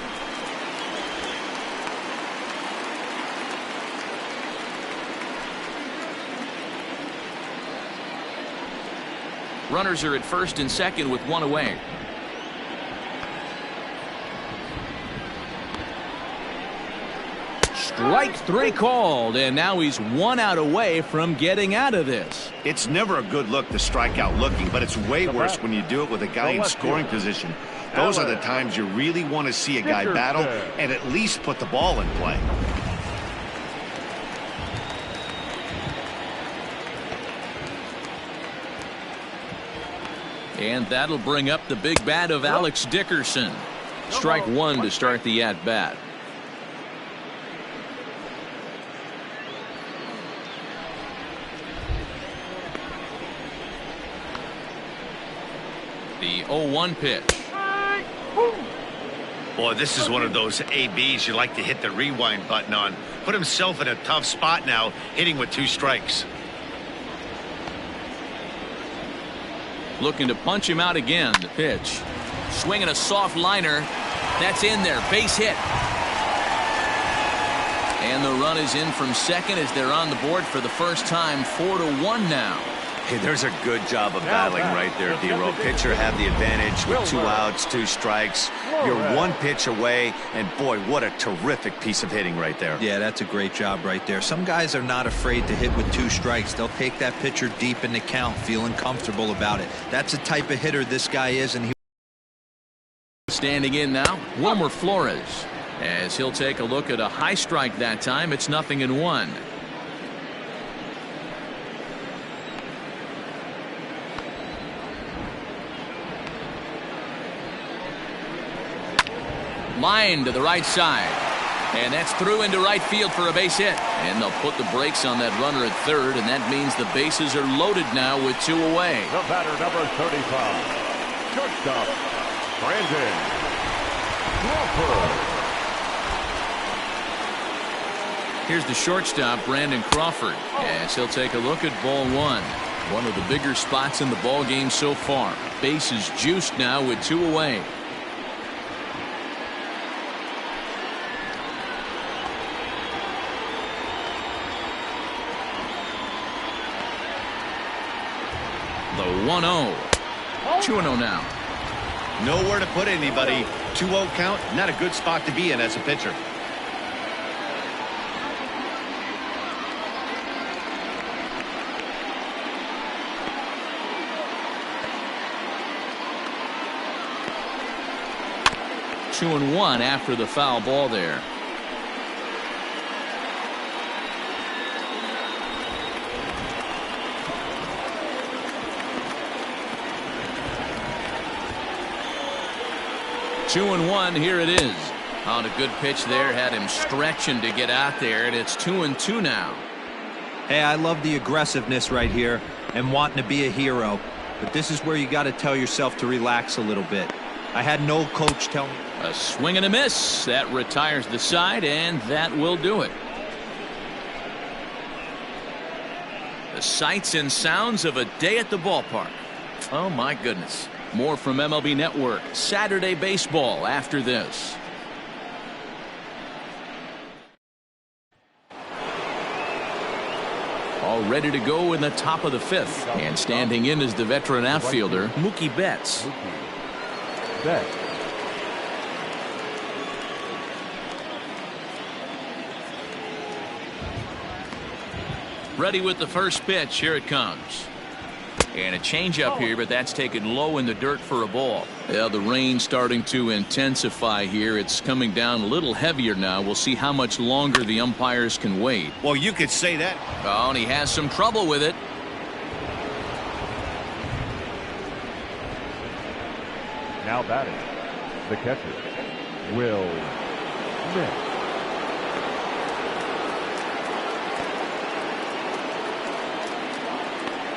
Runners are at first and second with 1 away. Strike 3 called, and now he's 1 out away from getting out of this. It's never a good look to strike out looking, but it's way worse when you do it with a guy in scoring position. Those are the times you really want to see a guy battle and at least put the ball in play. And that'll bring up the big bat of Alex Dickerson. Strike 1 to start the at-bat. The 0-1 pitch. Boy, this is one of those ABs you like to hit the rewind button on. Put himself in a tough spot now, hitting with 2 strikes. Looking to punch him out again. The pitch. Swinging a soft liner. That's in there. Base hit. And the run is in from second as they're on the board for the first time. 4-1 now. Hey, there's a good job of battling right there, D-Row. Pitcher had the advantage with 2 outs, 2 strikes. You're 1 pitch away, and boy, what a terrific piece of hitting right there. Yeah, that's a great job right there. Some guys are not afraid to hit with 2 strikes. They'll take that pitcher deep in the count, feeling comfortable about it. That's the type of hitter this guy is, and he... Standing in now, Wilmer Flores. As he'll take a look at a high strike that time, it's 0-1. Line to the right side. And that's through into right field for a base hit. And they'll put the brakes on that runner at third, and that means the bases are loaded now with 2 away. The batter, number 35, shortstop, Brandon Crawford. Here's the shortstop, Brandon Crawford, as he'll take a look at ball one. One of the bigger spots in the ball game so far. Base is juiced now with 2 away. The 1-0. 2-0 now. Nowhere to put anybody. 2-0 count, not a good spot to be in as a pitcher. Two and one after the foul ball there. Two and one, here it is. On a good pitch there, had him stretching to get out there, and it's 2-2 now. Hey, I love the aggressiveness right here and wanting to be a hero. But this is where you got to tell yourself to relax a little bit. I had no coach tell me. A swing and a miss. That retires the side, and that will do it. The sights and sounds of a day at the ballpark. Oh, my goodness. More from MLB Network. Saturday baseball after this. All ready to go in the top of the 5th. And standing in is the veteran outfielder, Mookie Betts. Betts. Ready with the first pitch. Here it comes. And a changeup here, but that's taken low in the dirt for a ball. Yeah, the rain starting to intensify here. It's coming down a little heavier now. We'll see how much longer the umpires can wait. Well, you could say that. Oh, and he has some trouble with it. Now batting, the catcher, Will Smith.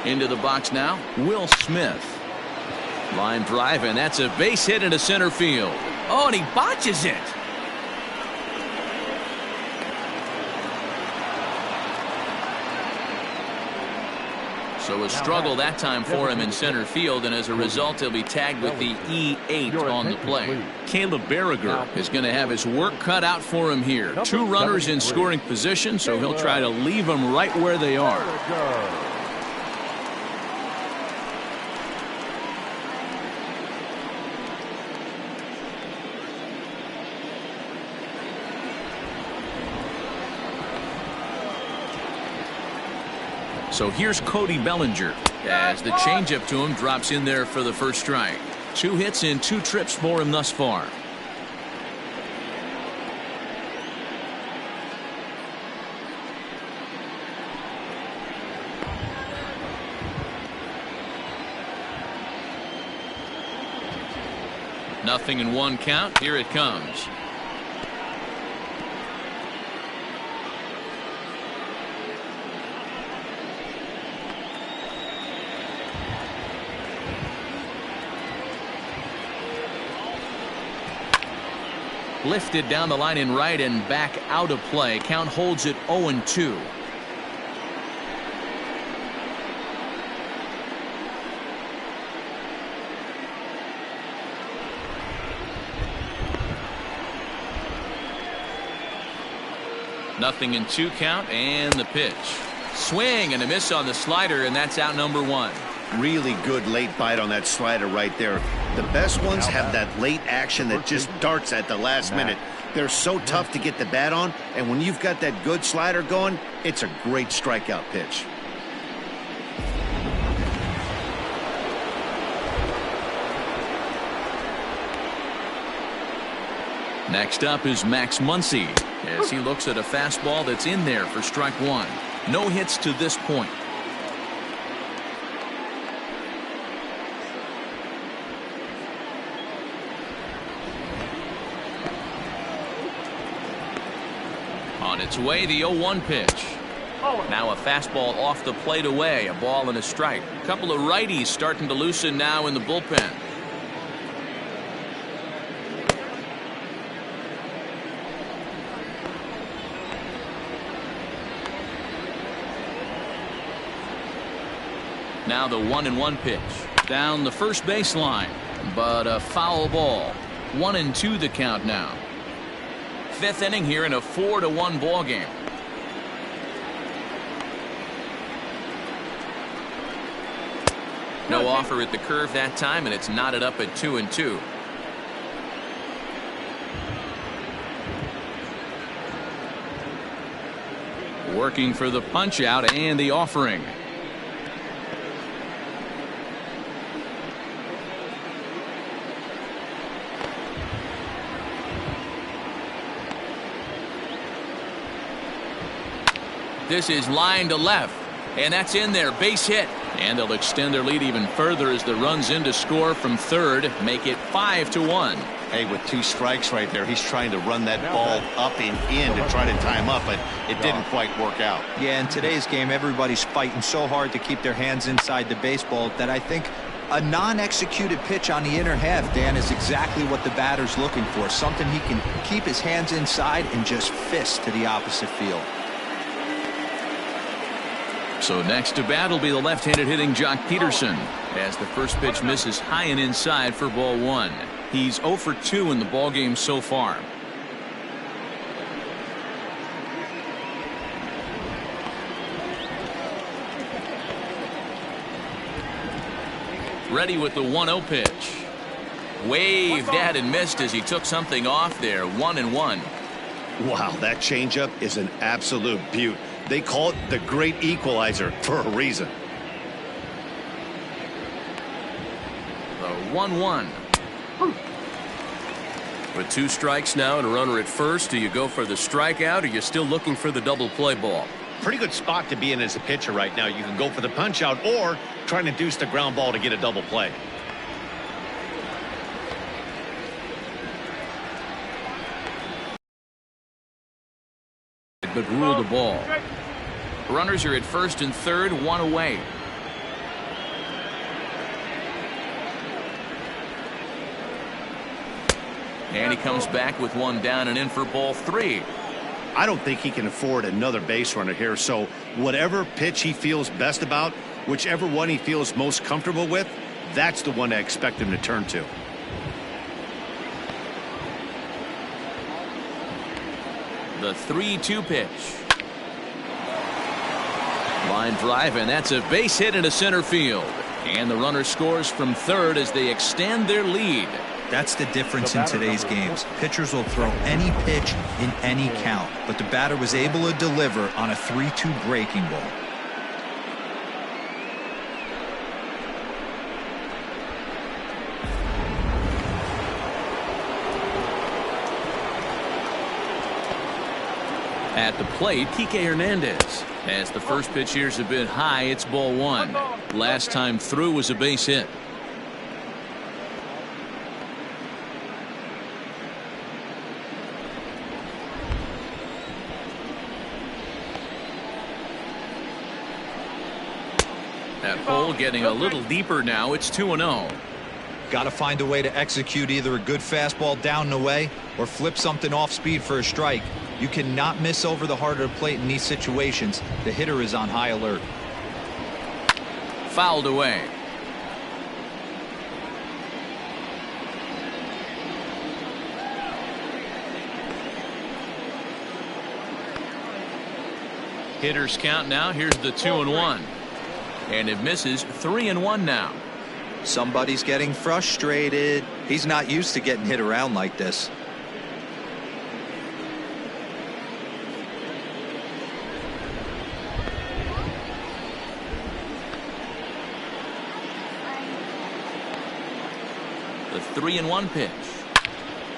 Into the box now, Will Smith. Line drive, and that's a base hit into center field. Oh, and he botches it. So a struggle that time for him in center field, and as a result, he'll be tagged with the E8 on the play. Caleb Berriger is going to have his work cut out for him here. 2 runners in scoring position, so he'll try to leave them right where they are. So here's Cody Bellinger as the changeup to him drops in there for the first strike. 2 hits in 2 trips for him thus far. Nothing in 1 count. Here it comes. Lifted down the line in right and back out of play. Count holds it 0-2. Nothing in 2 count, and the pitch. Swing and a miss on the slider, and that's out number 1. Really good late bite on that slider right there. The best ones have that late action that just darts at the last minute. They're so tough to get the bat on, and when you've got that good slider going, it's a great strikeout pitch. Next up is Max Muncy as he looks at a fastball that's in there for strike 1. No hits to this point. On its way, the 0-1 pitch. Now a fastball off the plate away, a ball and a strike. A couple of righties starting to loosen now in the bullpen. Now the 1-1 pitch. Down the first baseline, but a foul ball. 1-2 the count now. Fifth inning here in a 4-1 ball game. No offer at the curve that time, and it's knotted up at 2-2. Working for the punch out and the offering. This is line to left, and that's in there. Base hit, and they'll extend their lead even further as the runs in to score from third, make it 5-1. Hey, with 2 strikes right there, he's trying to run that ball up and in to try to tie him up, but it didn't quite work out. Yeah, in today's game, everybody's fighting so hard to keep their hands inside the baseball that I think a non-executed pitch on the inner half, Dan, is exactly what the batter's looking for. Something he can keep his hands inside and just fist to the opposite field. So next to bat will be the left-handed hitting Jock Peterson, as the first pitch misses high and inside for ball 1. He's 0 for 2 in the ball game so far. Ready with the 1-0 pitch. Waved at and missed as he took something off there. 1-1. Wow, that changeup is an absolute beaut. They call it the great equalizer for a reason. The 1-1. With 2 strikes now and a runner at first, do you go for the strikeout, or are you still looking for the double play ball? Pretty good spot to be in as a pitcher right now. You can go for the punch out or try to deuce the ground ball to get a double play. But ruled the ball. Runners are at first and third, 1 away. And he comes back with 1 down and in for ball 3. I don't think he can afford another base runner here, so whatever pitch he feels best about, whichever one he feels most comfortable with, that's the one I expect him to turn to. The 3-2 pitch. Line drive, and that's a base hit into center field. And the runner scores from third as they extend their lead. That's the difference in today's games. Pitchers will throw any pitch in any count, but the batter was able to deliver on a 3-2 breaking ball. At the plate, Kike Hernandez. As the first pitch here's a bit high, it's ball 1. Last time through was a base hit. That hole getting a little deeper now. It's 2-0. Got to find a way to execute either a good fastball down the way or flip something off speed for a strike. You cannot miss over the heart of the plate in these situations. The hitter is on high alert. Fouled away. Hitters count now. Here's the 2-1. And it misses. 3-1 now. Somebody's getting frustrated. He's not used to getting hit around like this. The 3-1 pitch.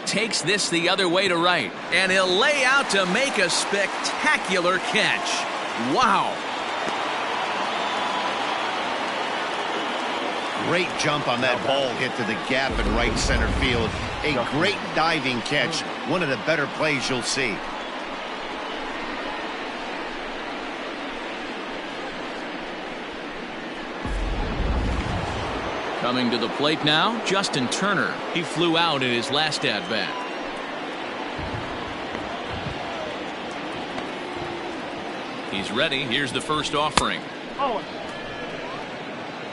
Takes this the other way to right. And he'll lay out to make a spectacular catch. Wow. Great jump on that ball hit to the gap in right center field. A great diving catch. One of the better plays you'll see. Coming to the plate now, Justin Turner. He flew out in his last at-bat. He's ready. Here's the first offering.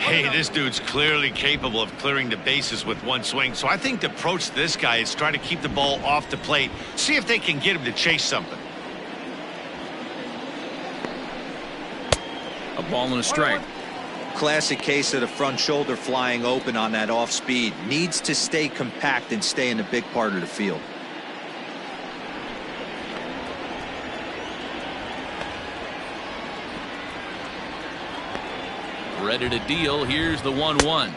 Hey, this dude's clearly capable of clearing the bases with one swing. So I think the approach to this guy is try to keep the ball off the plate. See if they can get him to chase something. A ball and a strike. Classic case of the front shoulder flying open on that off speed. Needs to stay compact and stay in the big part of the field. Ready to deal. Here's the 1-1.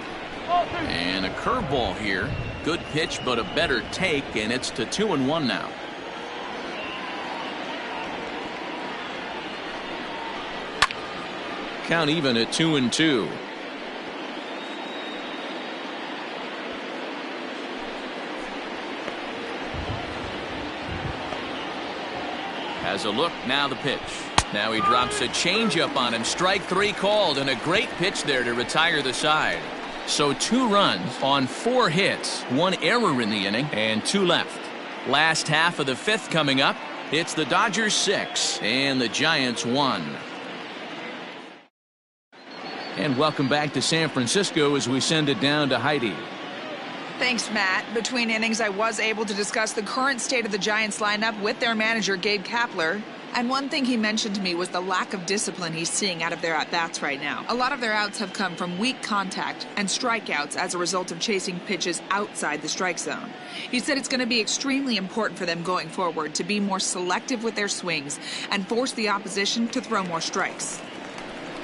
And a curveball here. Good pitch, but a better take, and it's to 2-1 now. Count even at 2-2. Has a look. Now the pitch. Now he drops a changeup on him. Strike three called, and a great pitch there to retire the side. So 2 runs on 4 hits, 1 error in the inning, and 2 left. Last half of the 5th coming up. It's the Dodgers 6 and the Giants 1. And welcome back to San Francisco as we send it down to Heidi. Thanks, Matt. Between innings, I was able to discuss the current state of the Giants lineup with their manager, Gabe Kapler. And one thing he mentioned to me was the lack of discipline he's seeing out of their at-bats right now. A lot of their outs have come from weak contact and strikeouts as a result of chasing pitches outside the strike zone. He said it's going to be extremely important for them going forward to be more selective with their swings and force the opposition to throw more strikes.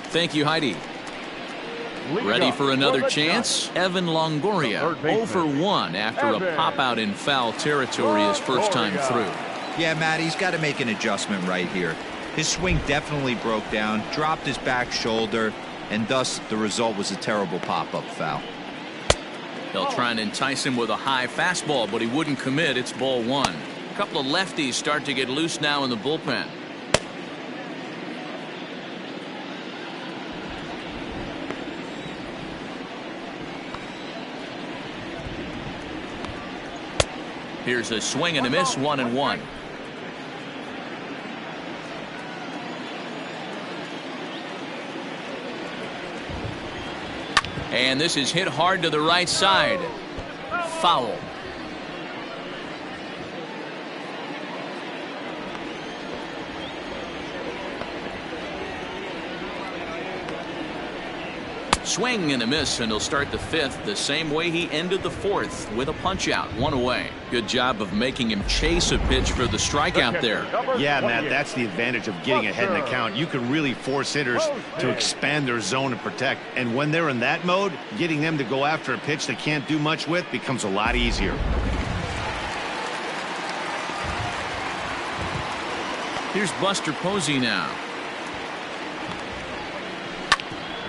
Thank you, Heidi. Ready for another chance? Evan Longoria, 0 for 1 after a pop-out in foul territory his first time through. Yeah, Matt, he's got to make an adjustment right here. His swing definitely broke down, dropped his back shoulder, and thus the result was a terrible pop-up foul. They'll try and entice him with a high fastball, but he wouldn't commit. It's ball 1. A couple of lefties start to get loose now in the bullpen. Here's a swing and a miss, 1-1. And this is hit hard to the right side. Foul. Swing and a miss, and he'll start the 5th the same way he ended the 4th with a punch out, 1 away. Good job of making him chase a pitch for the strikeout there. Yeah, Matt, that's the advantage of getting ahead in the count. You can really force hitters to expand their zone and protect. And when they're in that mode, getting them to go after a pitch they can't do much with becomes a lot easier. Here's Buster Posey now.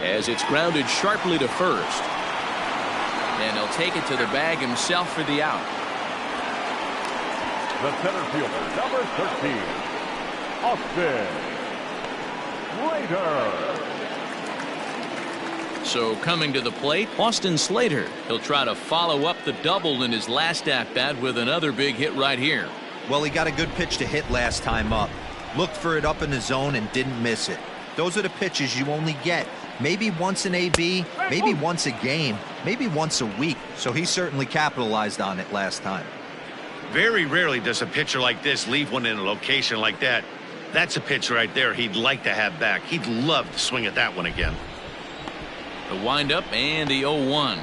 As it's grounded sharply to first. And he'll take it to the bag himself for the out. The center fielder, number 13, Austin Slater. So coming to the plate, Austin Slater. He'll try to follow up the double in his last at-bat with another big hit right here. Well, he got a good pitch to hit last time up. Looked for it up in the zone and didn't miss it. Those are the pitches you only get maybe once an AB, maybe once a game, maybe once a week. So he certainly capitalized on it last time. Very rarely does a pitcher like this leave one in a location like that. That's a pitch right there he'd like to have back. He'd love to swing at that one again. The windup and the 0-1.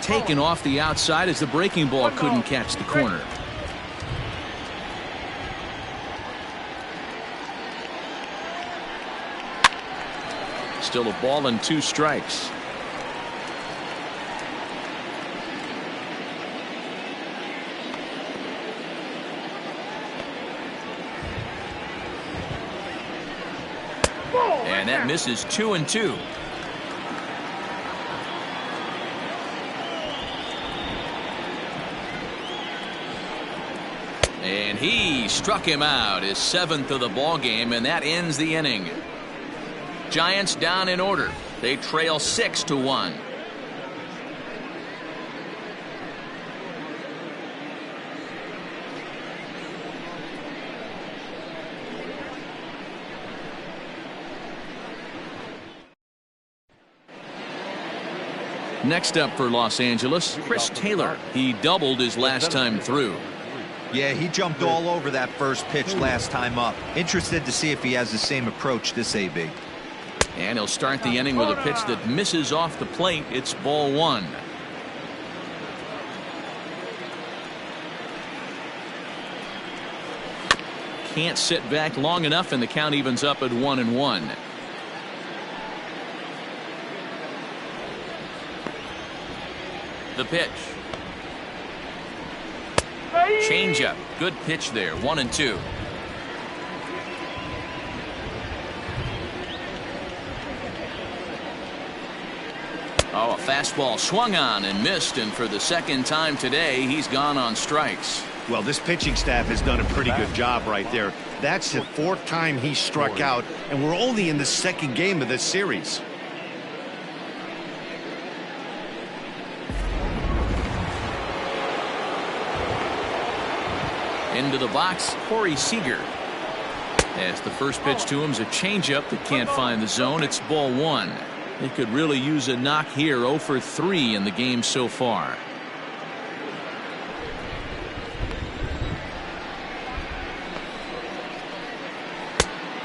Taken off the outside as the breaking ball couldn't catch the corner. Still a ball and 2 strikes. And that misses 2-2. And he struck him out, his 7th of the ball game, and that ends the inning. Giants down in order. They trail 6-1. Next up for Los Angeles, Chris Taylor. He doubled his last time through. Yeah, he jumped all over that first pitch last time up. Interested to see if he has the same approach this AB. And he'll start the inning with a pitch that misses off the plate. It's ball one. Can't sit back long enough, and the count evens up at 1-1. The pitch. Changeup. Good pitch there. 1-2. Oh, a fastball swung on and missed, and for the second time today, he's gone on strikes. Well, this pitching staff has done a pretty good job right there. That's the fourth time he struck out, and we're only in the second game of this series. Into the box, Corey Seager. As the first pitch to him is a changeup that can't find the zone. It's ball one. They could really use a knock here. 0 for 3 in the game so far.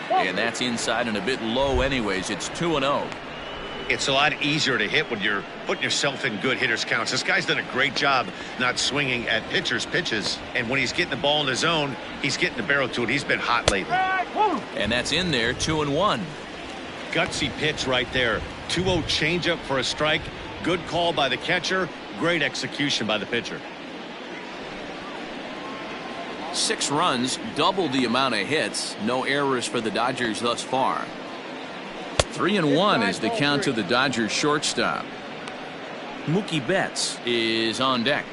And that's inside and a bit low anyways. It's 2-0. It's a lot easier to hit when you're putting yourself in good hitters counts. This guy's done a great job not swinging at pitchers' pitches. And when he's getting the ball in the zone, he's getting the barrel to it. He's been hot lately. And that's in there. 2-1. Gutsy pitch right there. 2-0 changeup for a strike. Good call by the catcher. Great execution by the pitcher. 6 runs, double the amount of hits. No errors for the Dodgers thus far. 3-1 is the count to the Dodgers shortstop. Mookie Betts is on deck.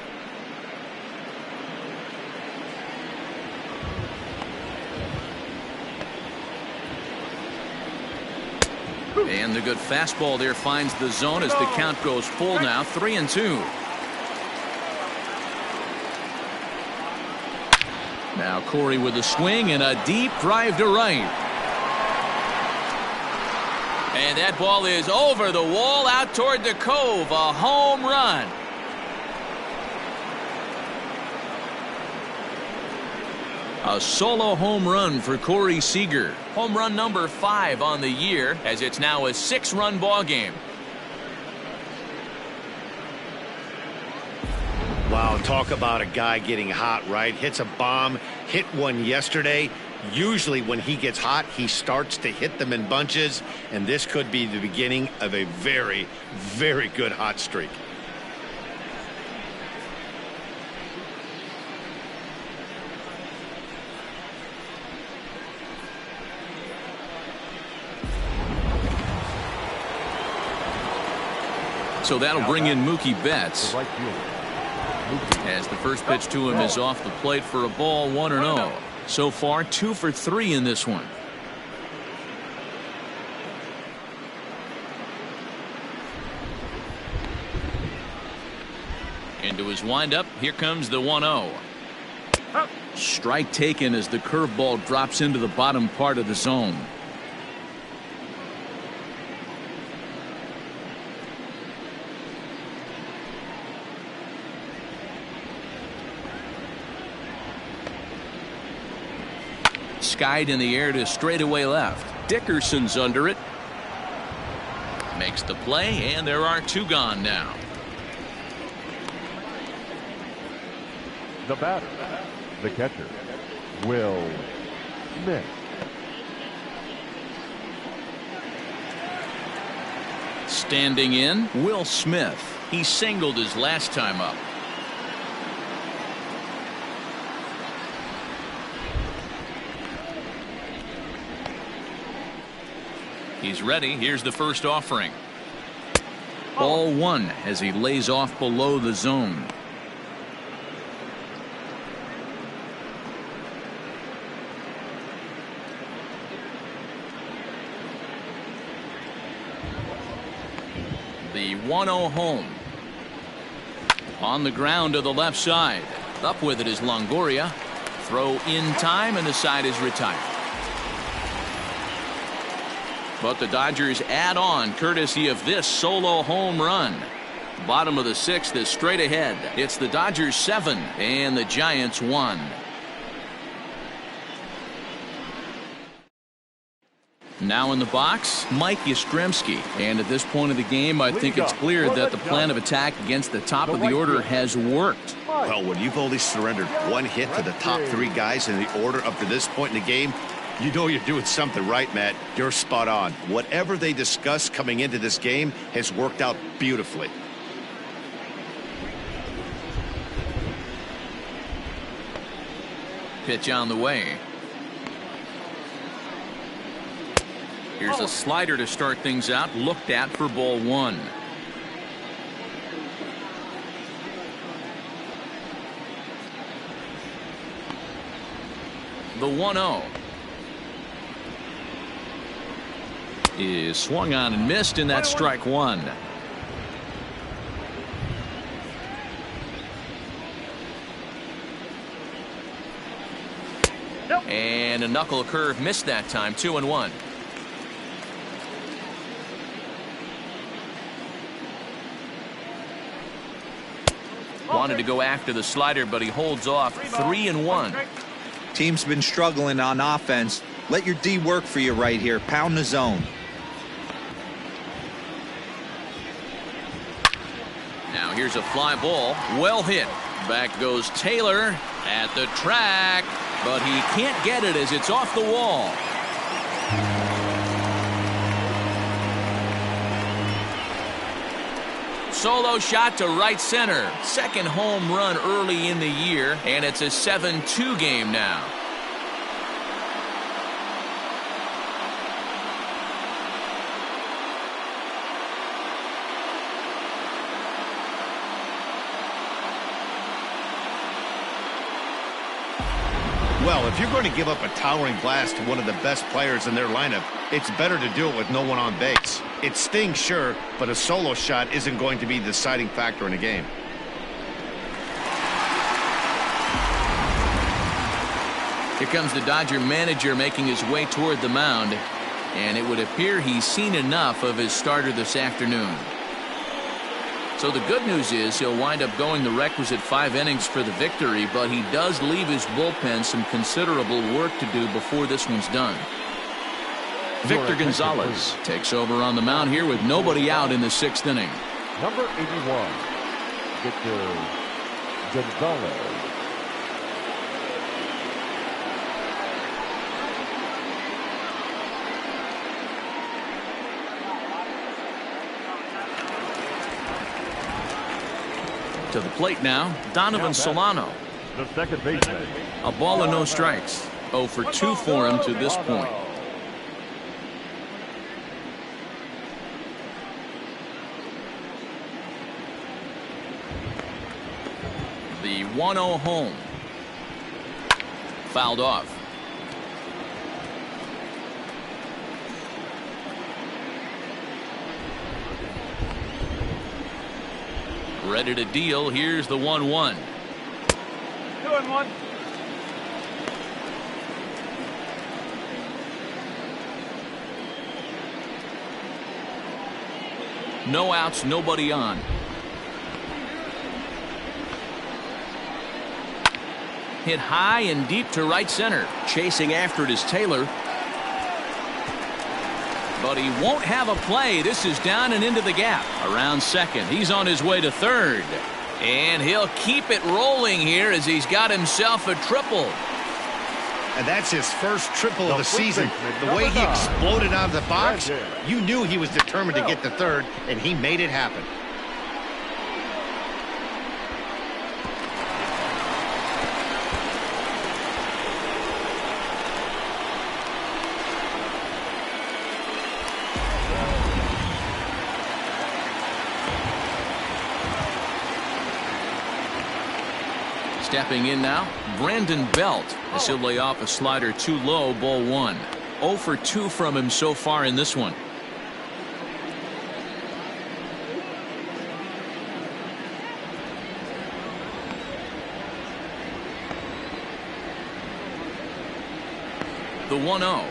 And the good fastball there finds the zone as the count goes full now. 3-2. Now Corey with a swing and a deep drive to right. And that ball is over the wall out toward the cove. A home run. A solo home run for Corey Seager. Home run number 5 on the year, as it's now a 6-run ball game. Wow, talk about a guy getting hot, right? Hits a bomb, hit one yesterday. Usually when he gets hot, he starts to hit them in bunches, and this could be the beginning of a very, very good hot streak. So that'll bring in Mookie Betts. As the first pitch to him is off the plate for a ball. 1-0. So far 2 for 3 in this one. Into his windup. Here comes the 1-0. Strike taken as the curveball drops into the bottom part of the zone. Skied in the air to straightaway left. Dickerson's under it. Makes the play, and there are 2 gone now. The batter, the catcher, Will Smith. Standing in, Will Smith. He singled his last time up. He's ready. Here's the first offering. Ball 1 as he lays off below the zone. The 1-0 home. On the ground to the left side. Up with it is Longoria. Throw in time, and the side is retired. But the Dodgers add on courtesy of this solo home run. Bottom of the 6th is straight ahead. It's the Dodgers 7 and the Giants 1. Now in the box, Mike Yastrzemski. And at this point of the game, I think it's clear that the plan of attack against the top of the order has worked. Well, when you've only surrendered one hit to the top 3 guys in the order up to this point in the game, you know you're doing something right, Matt. You're spot on. Whatever they discussed coming into this game has worked out beautifully. Pitch on the way. Here's a slider to start things out, looked at for ball 1. The 1-0 is swung on and missed, and that's strike 1. And a knuckle curve missed that time. 2-1. Wanted to go after the slider, but he holds off. 3-1. Team's been struggling on offense. Let your D work for you right here. Pound the zone. Now here's a fly ball. Well hit. Back goes Taylor at the track, but he can't get it as it's off the wall. Solo shot to right center. Second home run early in the year, and it's a 7-2 game now. Well, if you're going to give up a towering blast to one of the best players in their lineup, it's better to do it with no one on base. It stings, sure, but a solo shot isn't going to be the deciding factor in a game. Here comes the Dodger manager making his way toward the mound, and it would appear he's seen enough of his starter this afternoon. So the good news is he'll wind up going the requisite 5 innings for the victory, but he does leave his bullpen some considerable work to do before this one's done. Victor Gonzalez takes over on the mound here with nobody out in the 6th inning. Number 81, Victor Gonzalez. To the plate now, Donovan Solano. The second baseman. A ball and no strikes. 0 for 2 for him to this point. The 1-0 home. Fouled off. Ready to deal. Here's the 1-1. 2-1. No outs, nobody on. Hit high and deep to right center. Chasing after it is Taylor. But he won't have a play. This is down and into the gap. Around second. He's on his way to third. And he'll keep it rolling here as he's got himself a triple. And that's his first triple of the season. The way he exploded out of the box, you knew he was determined to get to third, and he made it happen. Stepping in now, Brandon Belt, as he'll lay off a slider too low, ball 1. 0 for 2 from him so far in this one. 1-0.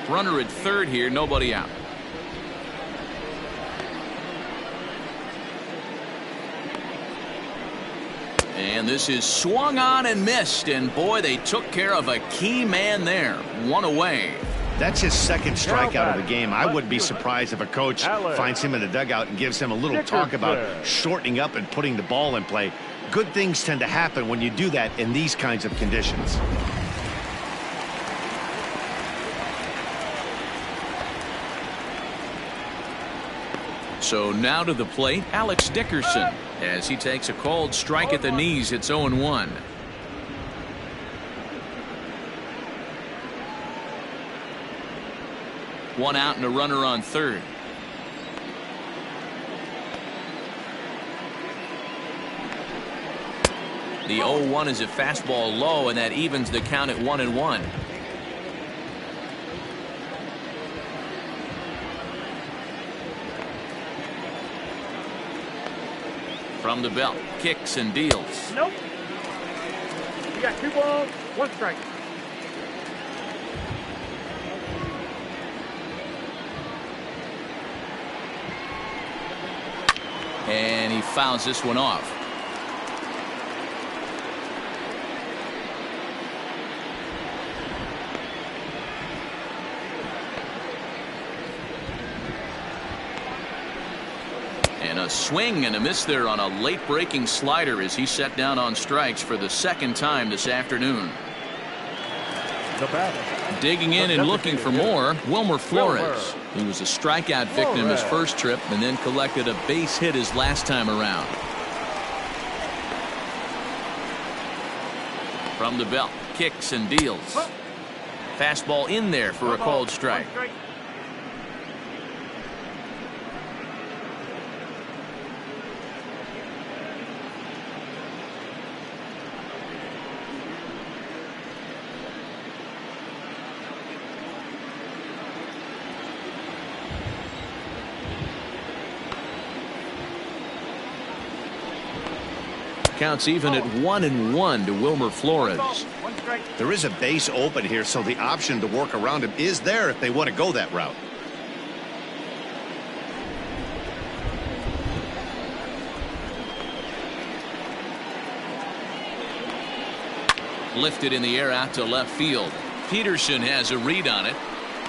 Runner at third here, nobody out. And this is swung on and missed, and boy, they took care of a key man there. One away. That's his second strikeout of the game. I wouldn't be surprised if a coach finds him in the dugout and gives him a little talk about shortening up and putting the ball in play. Good things tend to happen when you do that in these kinds of conditions. So now to the plate, Alex Dickerson, as he takes a called strike at the knees. It's 0-1. One out and a runner on third. The 0-1 is a fastball low, and that evens the count at 1-1. From the belt, kicks and deals. Nope. You got 2 balls, 1 strike. And he fouls this one off. And a swing and a miss there on a late breaking slider as he set down on strikes for the second time this afternoon. Digging in and looking for more, Wilmer Flores. He was a strikeout victim his first trip and then collected a base hit his last time around. From the belt, kicks and deals. Fastball in there for a called strike. Counts even at 1-1 to Wilmer Flores. There is a base open here, so the option to work around him is there if they want to go that route. Lifted in the air out to left field. Peterson has a read on it,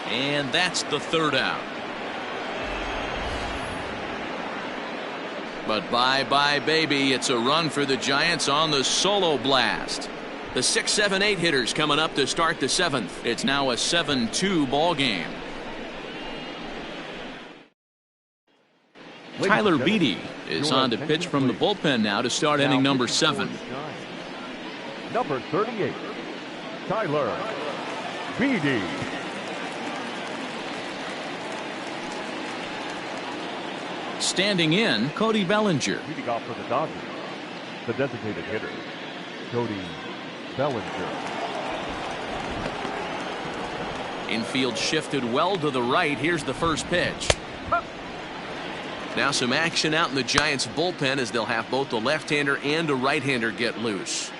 and that's the third out. But bye-bye, baby. It's a run for the Giants on the solo blast. The 6, 7, 8 hitters coming up to start the 7th. It's now a 7-2 ball game. Tyler Beede is on to pitch from the bullpen now to start inning number 7. Number 38, Tyler Beede. Standing in, Cody Bellinger. Leading off for the Dodgers, the designated hitter, Cody Bellinger. Infield shifted well to the right. Here's the first pitch. Now some action out in the Giants bullpen as they'll have both the left-hander and a right-hander get loose.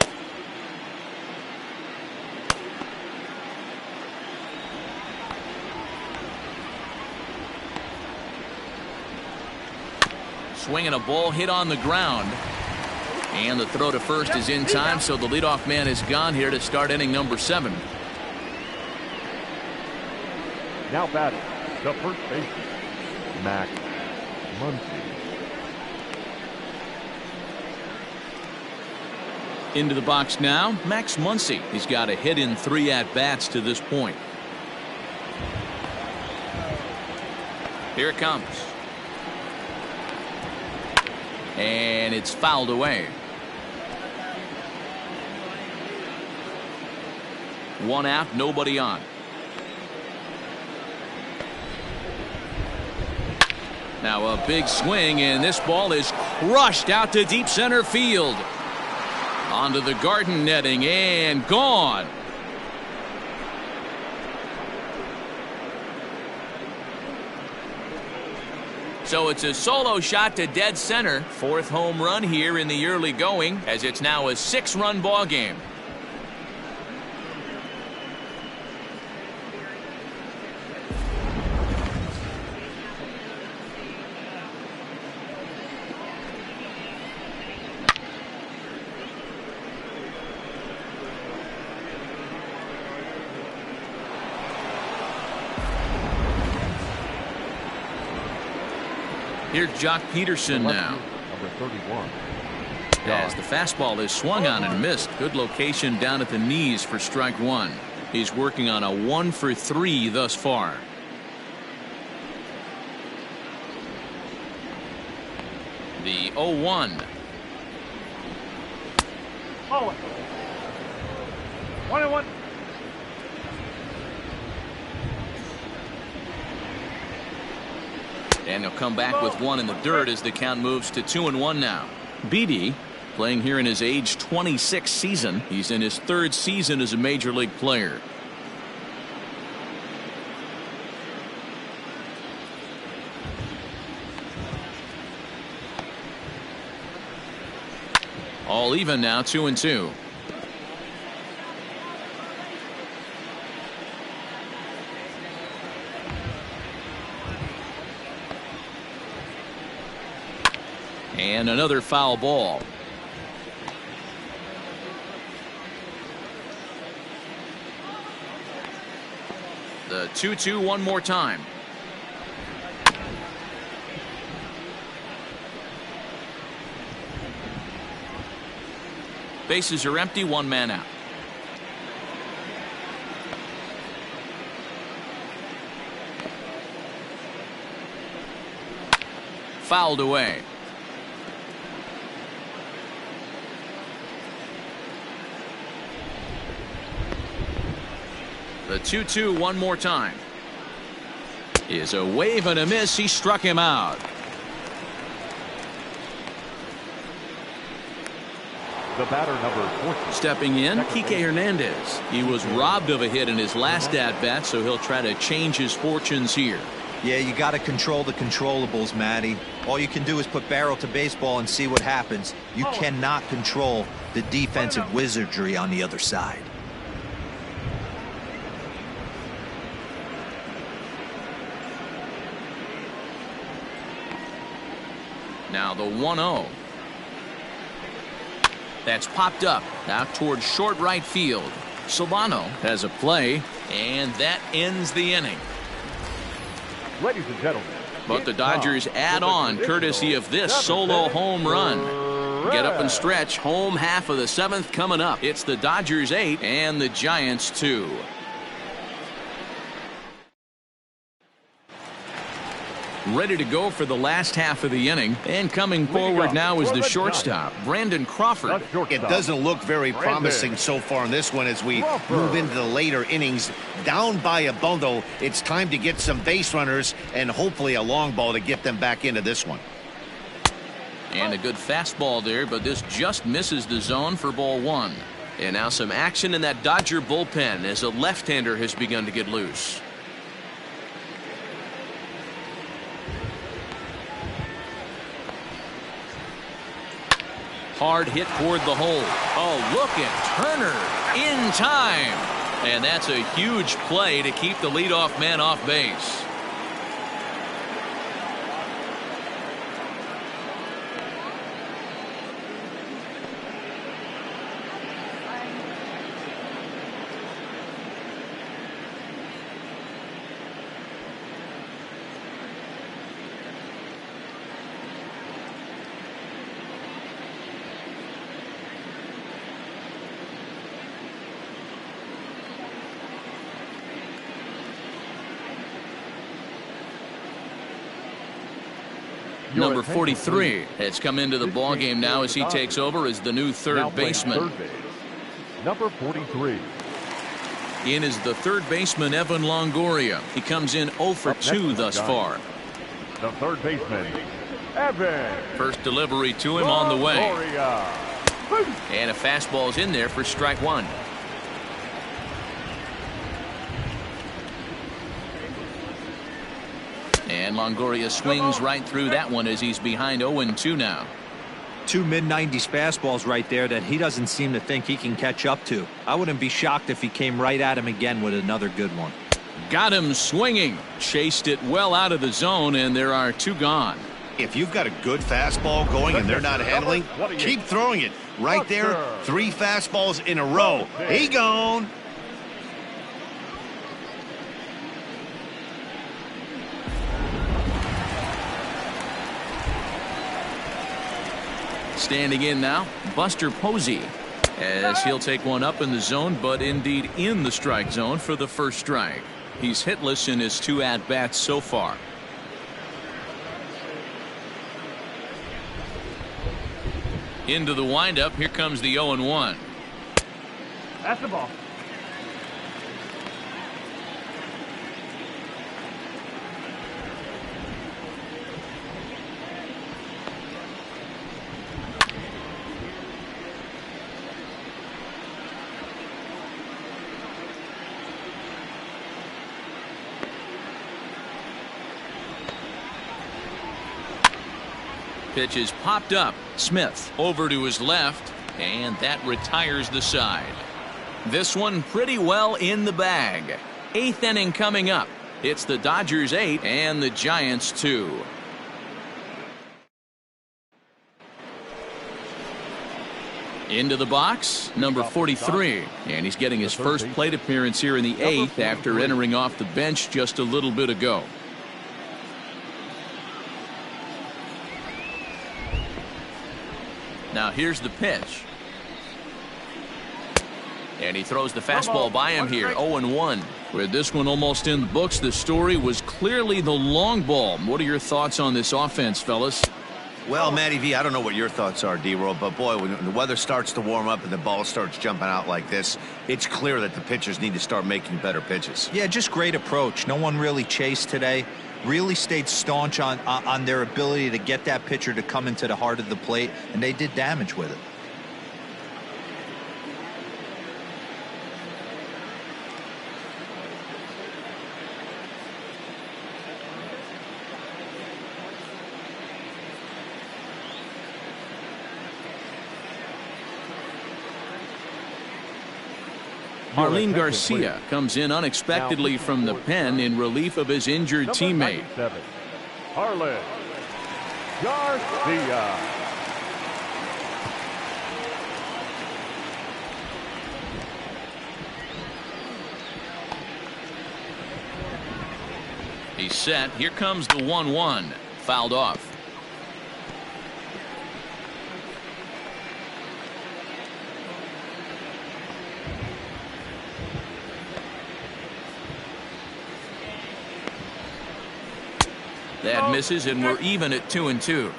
Swinging a ball hit on the ground. And the throw to first is in time, so the leadoff man is gone here to start inning number 7. Now batting, the first baseman, Max Muncy. Into the box now, Max Muncy. He's got a hit in 3 at-bats to this point. Here it comes. And it's fouled away. 1 out, nobody on. Now a big swing, and this ball is crushed out to deep center field. Onto the garden netting and gone. So it's a solo shot to dead center. 4th home run here in the early going, as it's now a 6-run ball game. Here's Jock Peterson now. Number 31. As the fastball is swung on and missed. Good location down at the knees for strike 1. He's working on a 1 for 3 thus far. The 0-1. Oh. 1-1. And he'll come back with 1 in the dirt as the count moves to 2-1 now. Beatty playing here in his age 26 season. He's in his 3rd season as a major league player. All even now, 2-2. And another foul ball. The 2-2 one more time. Bases are empty, 1 man out. Fouled away. The 2-2 one more time. Is a wave and a miss. He struck him out. The batter, number 14. Stepping in, Kike Hernandez. He was robbed of a hit in his last at-bat, so he'll try to change his fortunes here. Yeah, you got to control the controllables, Matty. All you can do is put barrel to baseball and see what happens. You cannot control the defensive wizardry on the other side. Now the 1-0. That's popped up out towards short right field. Solano has a play, and that ends the inning. Ladies and gentlemen, But the Dodgers add on courtesy of this solo home run. Get up and stretch. Home half of the 7th coming up. It's the Dodgers 8 and the Giants 2. Ready to go for the last half of the inning. And coming forward now is the shortstop, Brandon Crawford. It doesn't look very promising so far in this one as we move into the later innings. Down by a bundle, it's time to get some base runners and hopefully a long ball to get them back into this one. And a good fastball there, but this just misses the zone for ball 1. And now some action in that Dodger bullpen as a left-hander has begun to get loose. Hard hit toward the hole. Oh, look at Turner in time. And that's a huge play to keep the leadoff man off base. Number 43 has come into the ball game now as he takes over as the new third baseman. Number 43. In is the third baseman, Evan Longoria. He comes in 0 for 2 thus far. The third baseman, Evan. First delivery to him on the way. Longoria. And a fastball's in there for strike one. And Longoria swings right through that one as he's behind 0-2 now. Two mid-90s fastballs right there that he doesn't seem to think he can catch up to. I wouldn't be shocked if he came right at him again with another good one. Got him swinging. Chased it well out of the zone, and there are 2 gone. If you've got a good fastball going and they're not handling, keep throwing it. Right there, 3 fastballs in a row. He gone. Standing in now, Buster Posey, as he'll take one up in the zone, but indeed in the strike zone for the first strike. He's hitless in his 2 at-bats so far. Into the windup, here comes the 0-1. That's the ball. Pitch is popped up. Smith over to his left, and that retires the side. This one pretty well in the bag. 8th inning coming up. It's the Dodgers 8 and the Giants 2. Into the box, number 43, and he's getting his first plate appearance here in the 8th after entering off the bench just a little bit ago. Now here's the pitch. And he throws the fastball by him here. 0-1. With this one almost in the books, the story was clearly the long ball. What are your thoughts on this offense, fellas? Well, Matty V, I don't know what your thoughts are, D-Roll, but boy, when the weather starts to warm up and the ball starts jumping out like this, it's clear that the pitchers need to start making better pitches. Yeah, just great approach. No one really chased today. Really stayed staunch on their ability to get that pitcher to come into the heart of the plate, and they did damage with it. Marlene Garcia comes in unexpectedly from the pen in relief of his injured teammate. Marlene Garcia. He's set. Here comes the 1-1. Fouled off. That misses, and we're even at 2-2.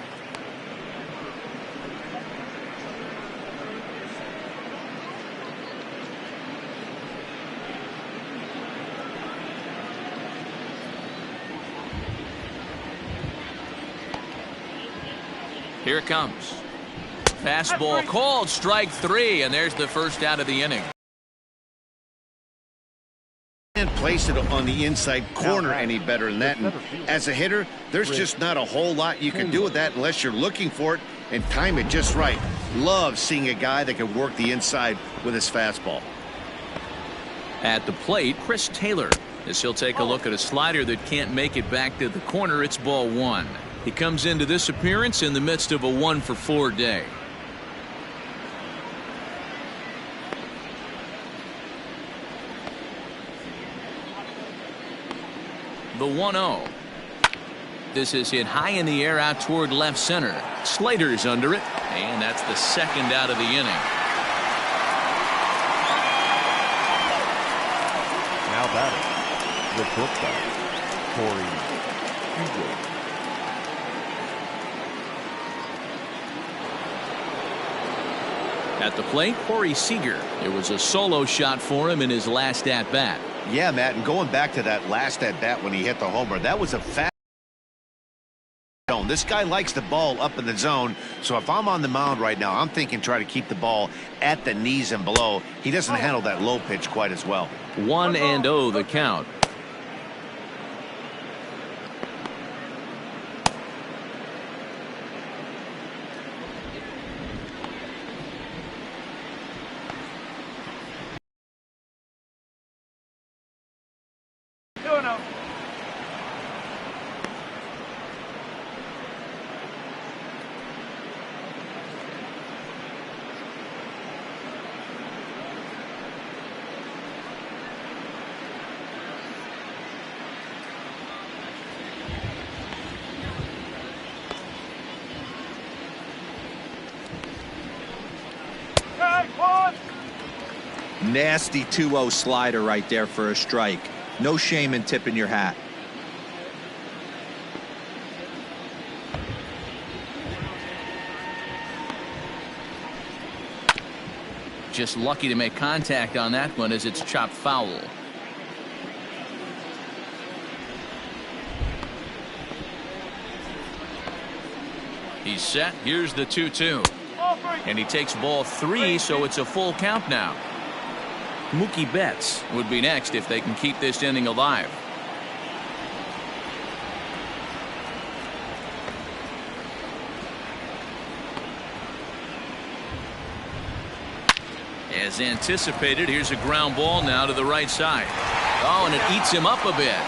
Here it comes. Fastball called, strike 3, and there's the first out of the inning. Can't place it on the inside corner any better than that. And as a hitter, there's just not a whole lot you can do with that unless you're looking for it and time it just right. Love seeing a guy that can work the inside with his fastball. At the plate, Chris Taylor, as he'll take a look at a slider that can't make it back to the corner. It's ball 1. He comes into this appearance in the midst of a 1-for-4 day. The 1-0. This is hit high in the air out toward left center. Slater's under it, and that's the second out of the inning. Now batting, the shortstop, Corey Seager. At the plate, Corey Seager. It was a solo shot for him in his last at-bat. Yeah, Matt, and going back to that last at-bat when he hit the homer, that was a fast zone. This guy likes the ball up in the zone, so if I'm on the mound right now, I'm thinking try to keep the ball at the knees and below. He doesn't handle that low pitch quite as well. 1-0 the count. Nasty 2-0 slider right there for a strike. No shame in tipping your hat. Just lucky to make contact on that one as it's chopped foul. He's set. Here's the 2-2. And he takes ball 3, so it's a full count now. Mookie Betts would be next if they can keep this inning alive. As anticipated, here's a ground ball now to the right side. Oh, and it eats him up a bit.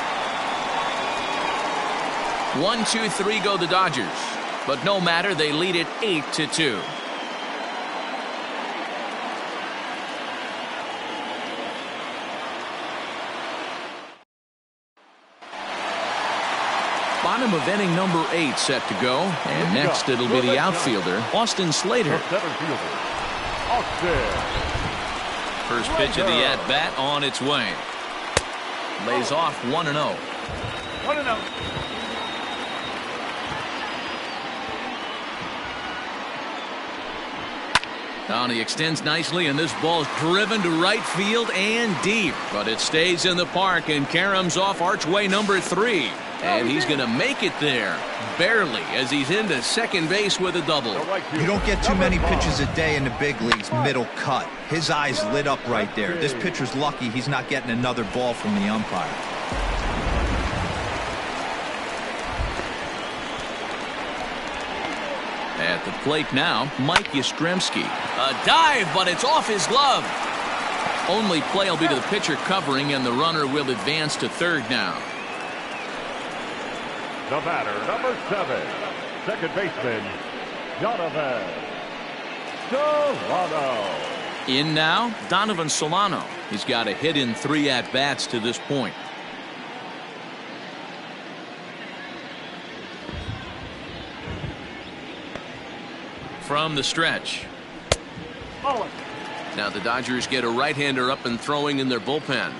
1, 2, 3 go the Dodgers. But no matter, they lead it 8-2. Bottom of inning number 8 set to go. And next it'll be the outfielder, Austin Slater. First pitch of the at-bat on its way. Lays off 1-0. 1-0. He extends nicely, and this ball's driven to right field and deep. But it stays in the park and caroms off archway number 3. And he's going to make it there, barely, as he's into second base with a double. You don't get too many pitches a day in the big leagues middle cut. His eyes lit up right there. This pitcher's lucky he's not getting another ball from the umpire. At the plate now, Mike Yastrzemski. A dive, but it's off his glove. Only play will be to the pitcher covering, and the runner will advance to third now. The batter, number 7, second baseman, Donovan Solano. In now, Donovan Solano. He's got a hit in 3 at-bats to this point. From the stretch. Now the Dodgers get a right-hander up and throwing in their bullpen.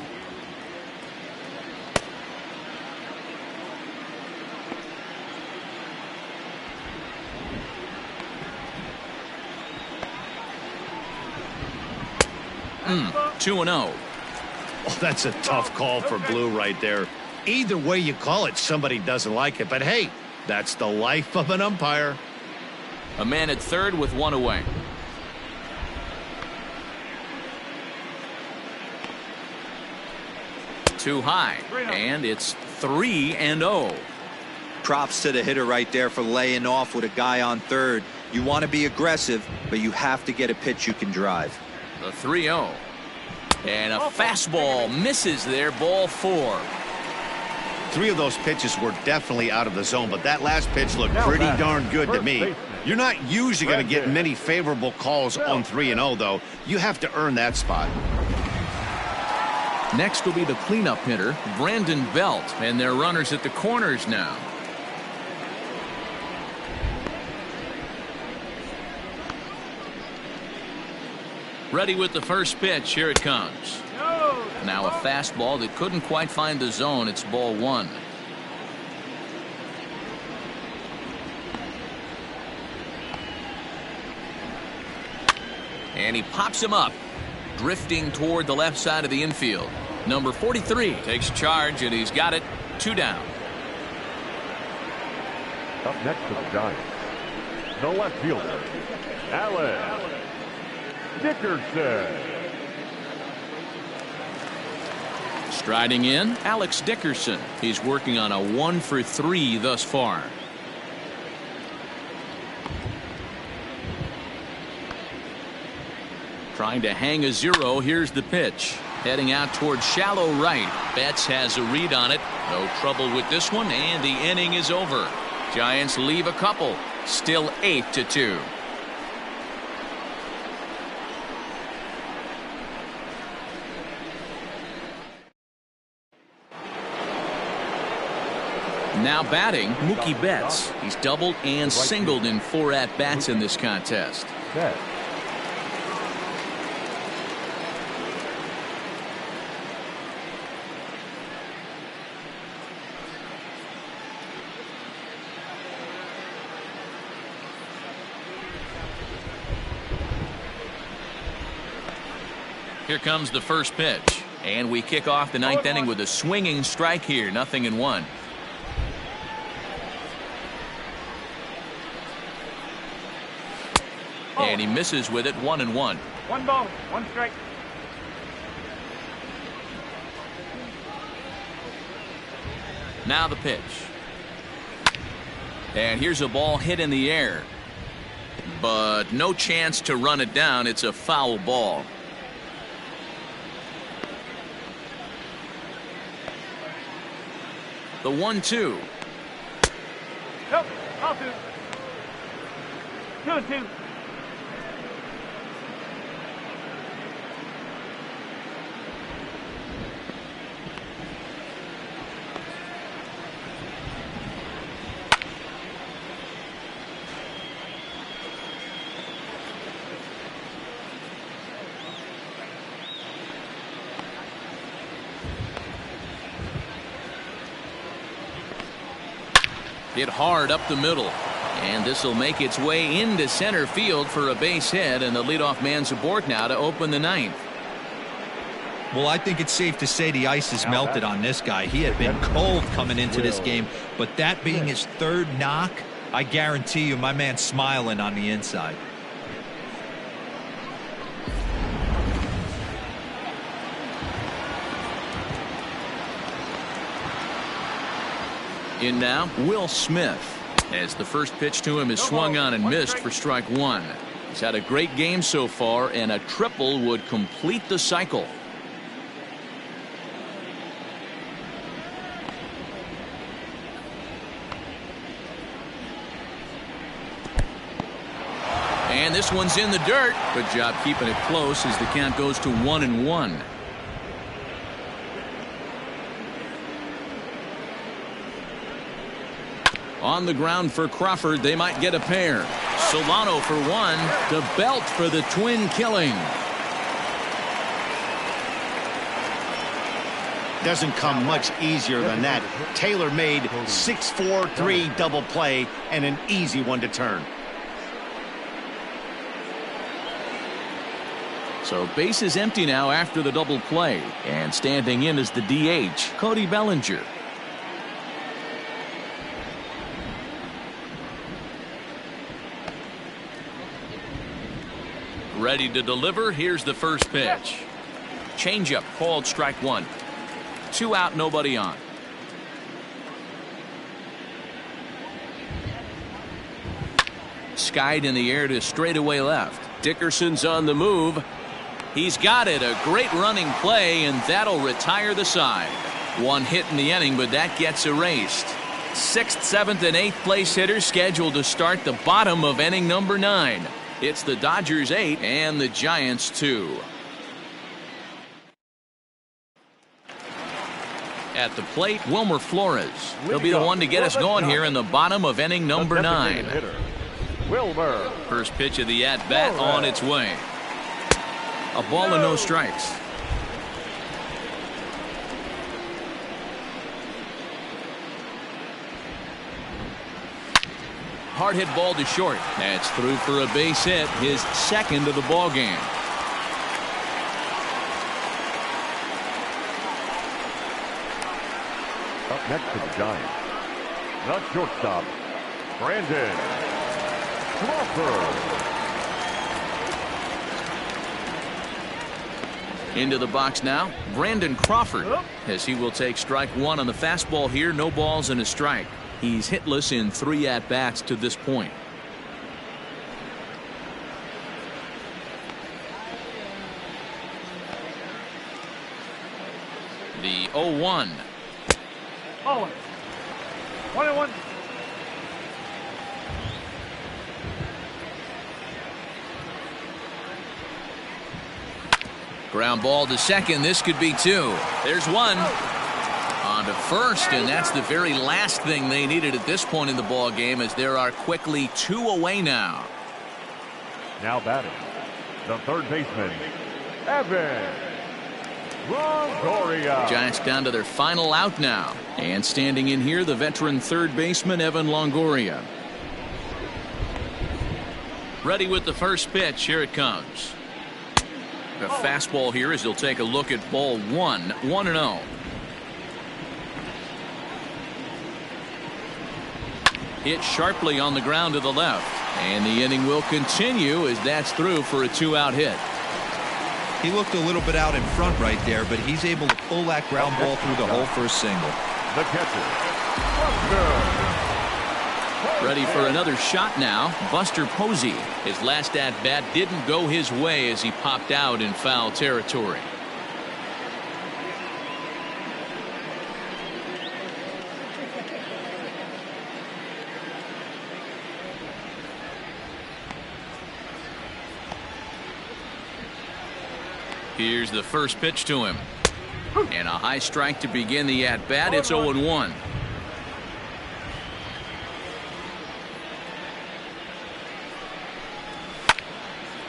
Mm, 2-0. Oh, that's a tough call for Blue right there. Either way you call it, somebody doesn't like it. But hey, that's the life of an umpire. A man at third with 1 away. Too high, and it's 3-0. Props to the hitter right there for laying off with a guy on third. You want to be aggressive, but you have to get a pitch you can drive. The 3-0. And a fastball misses there, ball 4. 3 of those pitches were definitely out of the zone, but that last pitch looked pretty darn good to me. You're not usually going to get many favorable calls on 3-0, though. You have to earn that spot. Next will be the cleanup hitter, Brandon Belt, and their runners at the corners now. Ready with the first pitch. Here it comes. Now a fastball that couldn't quite find the zone. It's ball 1. And he pops him up, drifting toward the left side of the infield. Number 43 takes charge, and he's got it. 2 down. Up next to the Giants, the left fielder, Alex Dickerson. Striding in, Alex Dickerson. He's working on a 1-for-3 thus far. Trying to hang a 0. Here's the pitch. Heading out towards shallow right. Betts has a read on it. No trouble with this one, and the inning is over. Giants leave a couple. Still 8-2. Now batting, Mookie Betts. He's doubled and singled in 4 at-bats in this contest. Betts. Here comes the first pitch. And we kick off the 9th inning with a swinging strike here. 0-1. And he misses with it. 1-1. 1 ball, 1 strike. Now the pitch. And here's a ball hit in the air. But no chance to run it down. It's a foul ball. The 1-2. Nope, I'll do. 2-2. Hit hard up the middle. And this will make its way into center field for a base hit, and the leadoff man's aboard now to open the 9th. Well, I think it's safe to say the ice has melted on this guy. He had been cold coming into this game, but that being his 3rd knock, I guarantee you my man's smiling on the inside. In now, Will Smith, as the first pitch to him is swung on and missed for strike 1. He's had a great game so far, and a triple would complete the cycle. And this one's in the dirt. Good job keeping it close as the count goes to 1-1. On the ground for Crawford, they might get a pair. Solano for 1, to Belt for the twin killing. Doesn't come much easier than that. Tailor-made 6-4-3 double play and an easy one to turn. So base is empty now after the double play, and standing in is the DH, Cody Bellinger. Ready to deliver. Here's the first pitch. Changeup called strike 1. 2 out, nobody on. Skied in the air to straightaway left. Dickerson's on the move. He's got it. A great running play, and that'll retire the side. 1 hit in the inning, but that gets erased. 6th, 7th, and 8th place hitters scheduled to start the bottom of inning number 9. It's the Dodgers 8 and the Giants 2. At the plate, Wilmer Flores. He'll be the one to get us going here in the bottom of inning number 9. Wilmer. First pitch of the at-bat on its way. A ball and no strikes. hard hit ball to short. That's through for a base hit, his second of the ball game. Up next to the Giants, the shortstop, Brandon Crawford. Into the box now, Brandon Crawford, as he will take strike one on the fastball here. No balls and a strike. He's hitless in 3 at-bats to this point. The 0-1. Oh, 1-1. Ground ball to second. This could be 2. There's 1. On to first, and that's the very last thing they needed at this point in the ball game, as there are quickly 2 away now. Now batting, the third baseman, Evan Longoria. Giants down to their final out now, and standing in here, the veteran third baseman Evan Longoria. Ready with the first pitch. Here it comes. A fastball here as he'll take a look at ball 1. 1-0. Hit sharply on the ground to the left, and the inning will continue as that's through for a 2-out hit. He looked a little bit out in front right there, but he's able to pull that ground ball through the hole for a single. The catcher, Buster. Ready for another shot now, Buster Posey. His last at-bat didn't go his way as he popped out in foul territory. Here's the first pitch to him. And a high strike to begin the at-bat. It's 0-1.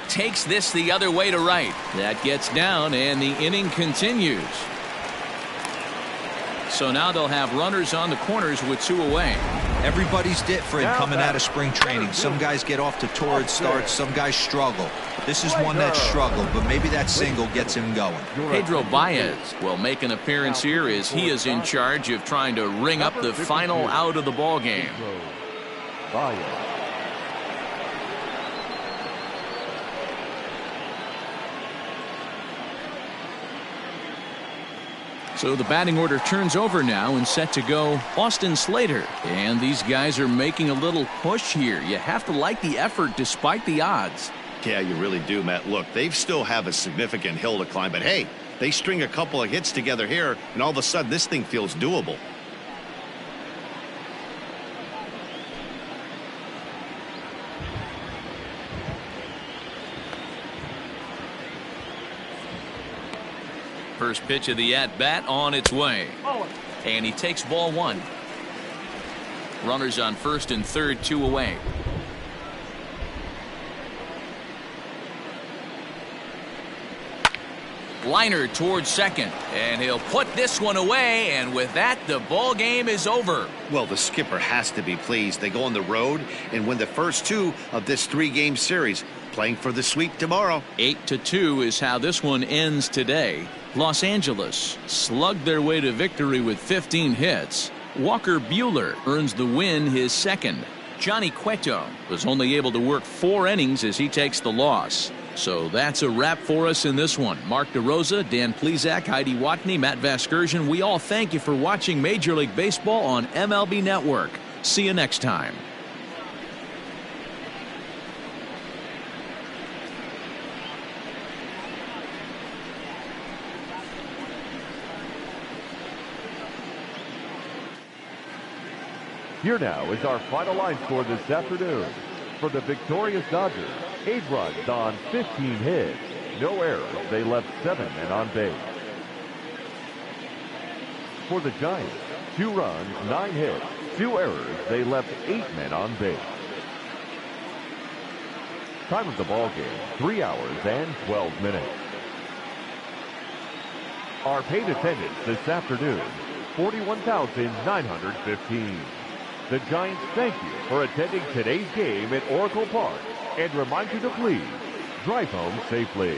Takes this the other way to right. That gets down, and the inning continues. So now they'll have runners on the corners with 2 away. Everybody's different coming out of spring training. Some guys get off to torrid starts. Some guys struggle. This is one that struggled, but maybe that single gets him going. Pedro Baez will make an appearance here as he is in charge of trying to ring up the final out of the ball game. Baez. So the batting order turns over now and set to go Austin Slater. And these guys are making a little push here. You have to like the effort despite the odds. Yeah, you really do, Matt. Look, they still have a significant hill to climb, but hey, they string a couple of hits together here, and all of a sudden this thing feels doable. First pitch of the at-bat on its way. And he takes ball 1. Runners on first and third, 2 away. Liner towards second, and he'll put this one away, and with that the ball game is over. Well, the skipper has to be pleased. They go on the road and win the first 2 of this 3-game series, playing for the sweep tomorrow. 8-2 is how this one ends today. Los Angeles slugged their way to victory with 15 hits. Walker Buehler earns the win, his second. Johnny Cueto was only able to work 4 innings as he takes the loss. So that's a wrap for us in this one. Mark DeRosa, Dan Plesac, Heidi Watney, Matt Vasgersian, we all thank you for watching Major League Baseball on MLB Network. See you next time. Here now is our final line score this afternoon. For the victorious Dodgers, 8 runs on 15 hits. No errors. They left 7 men on base. For the Giants, 2 runs, 9 hits, 2 errors. They left 8 men on base. Time of the ball game, 3 hours and 12 minutes. Our paid attendance this afternoon, 41,915. The Giants thank you for attending today's game at Oracle Park and remind you to please drive home safely.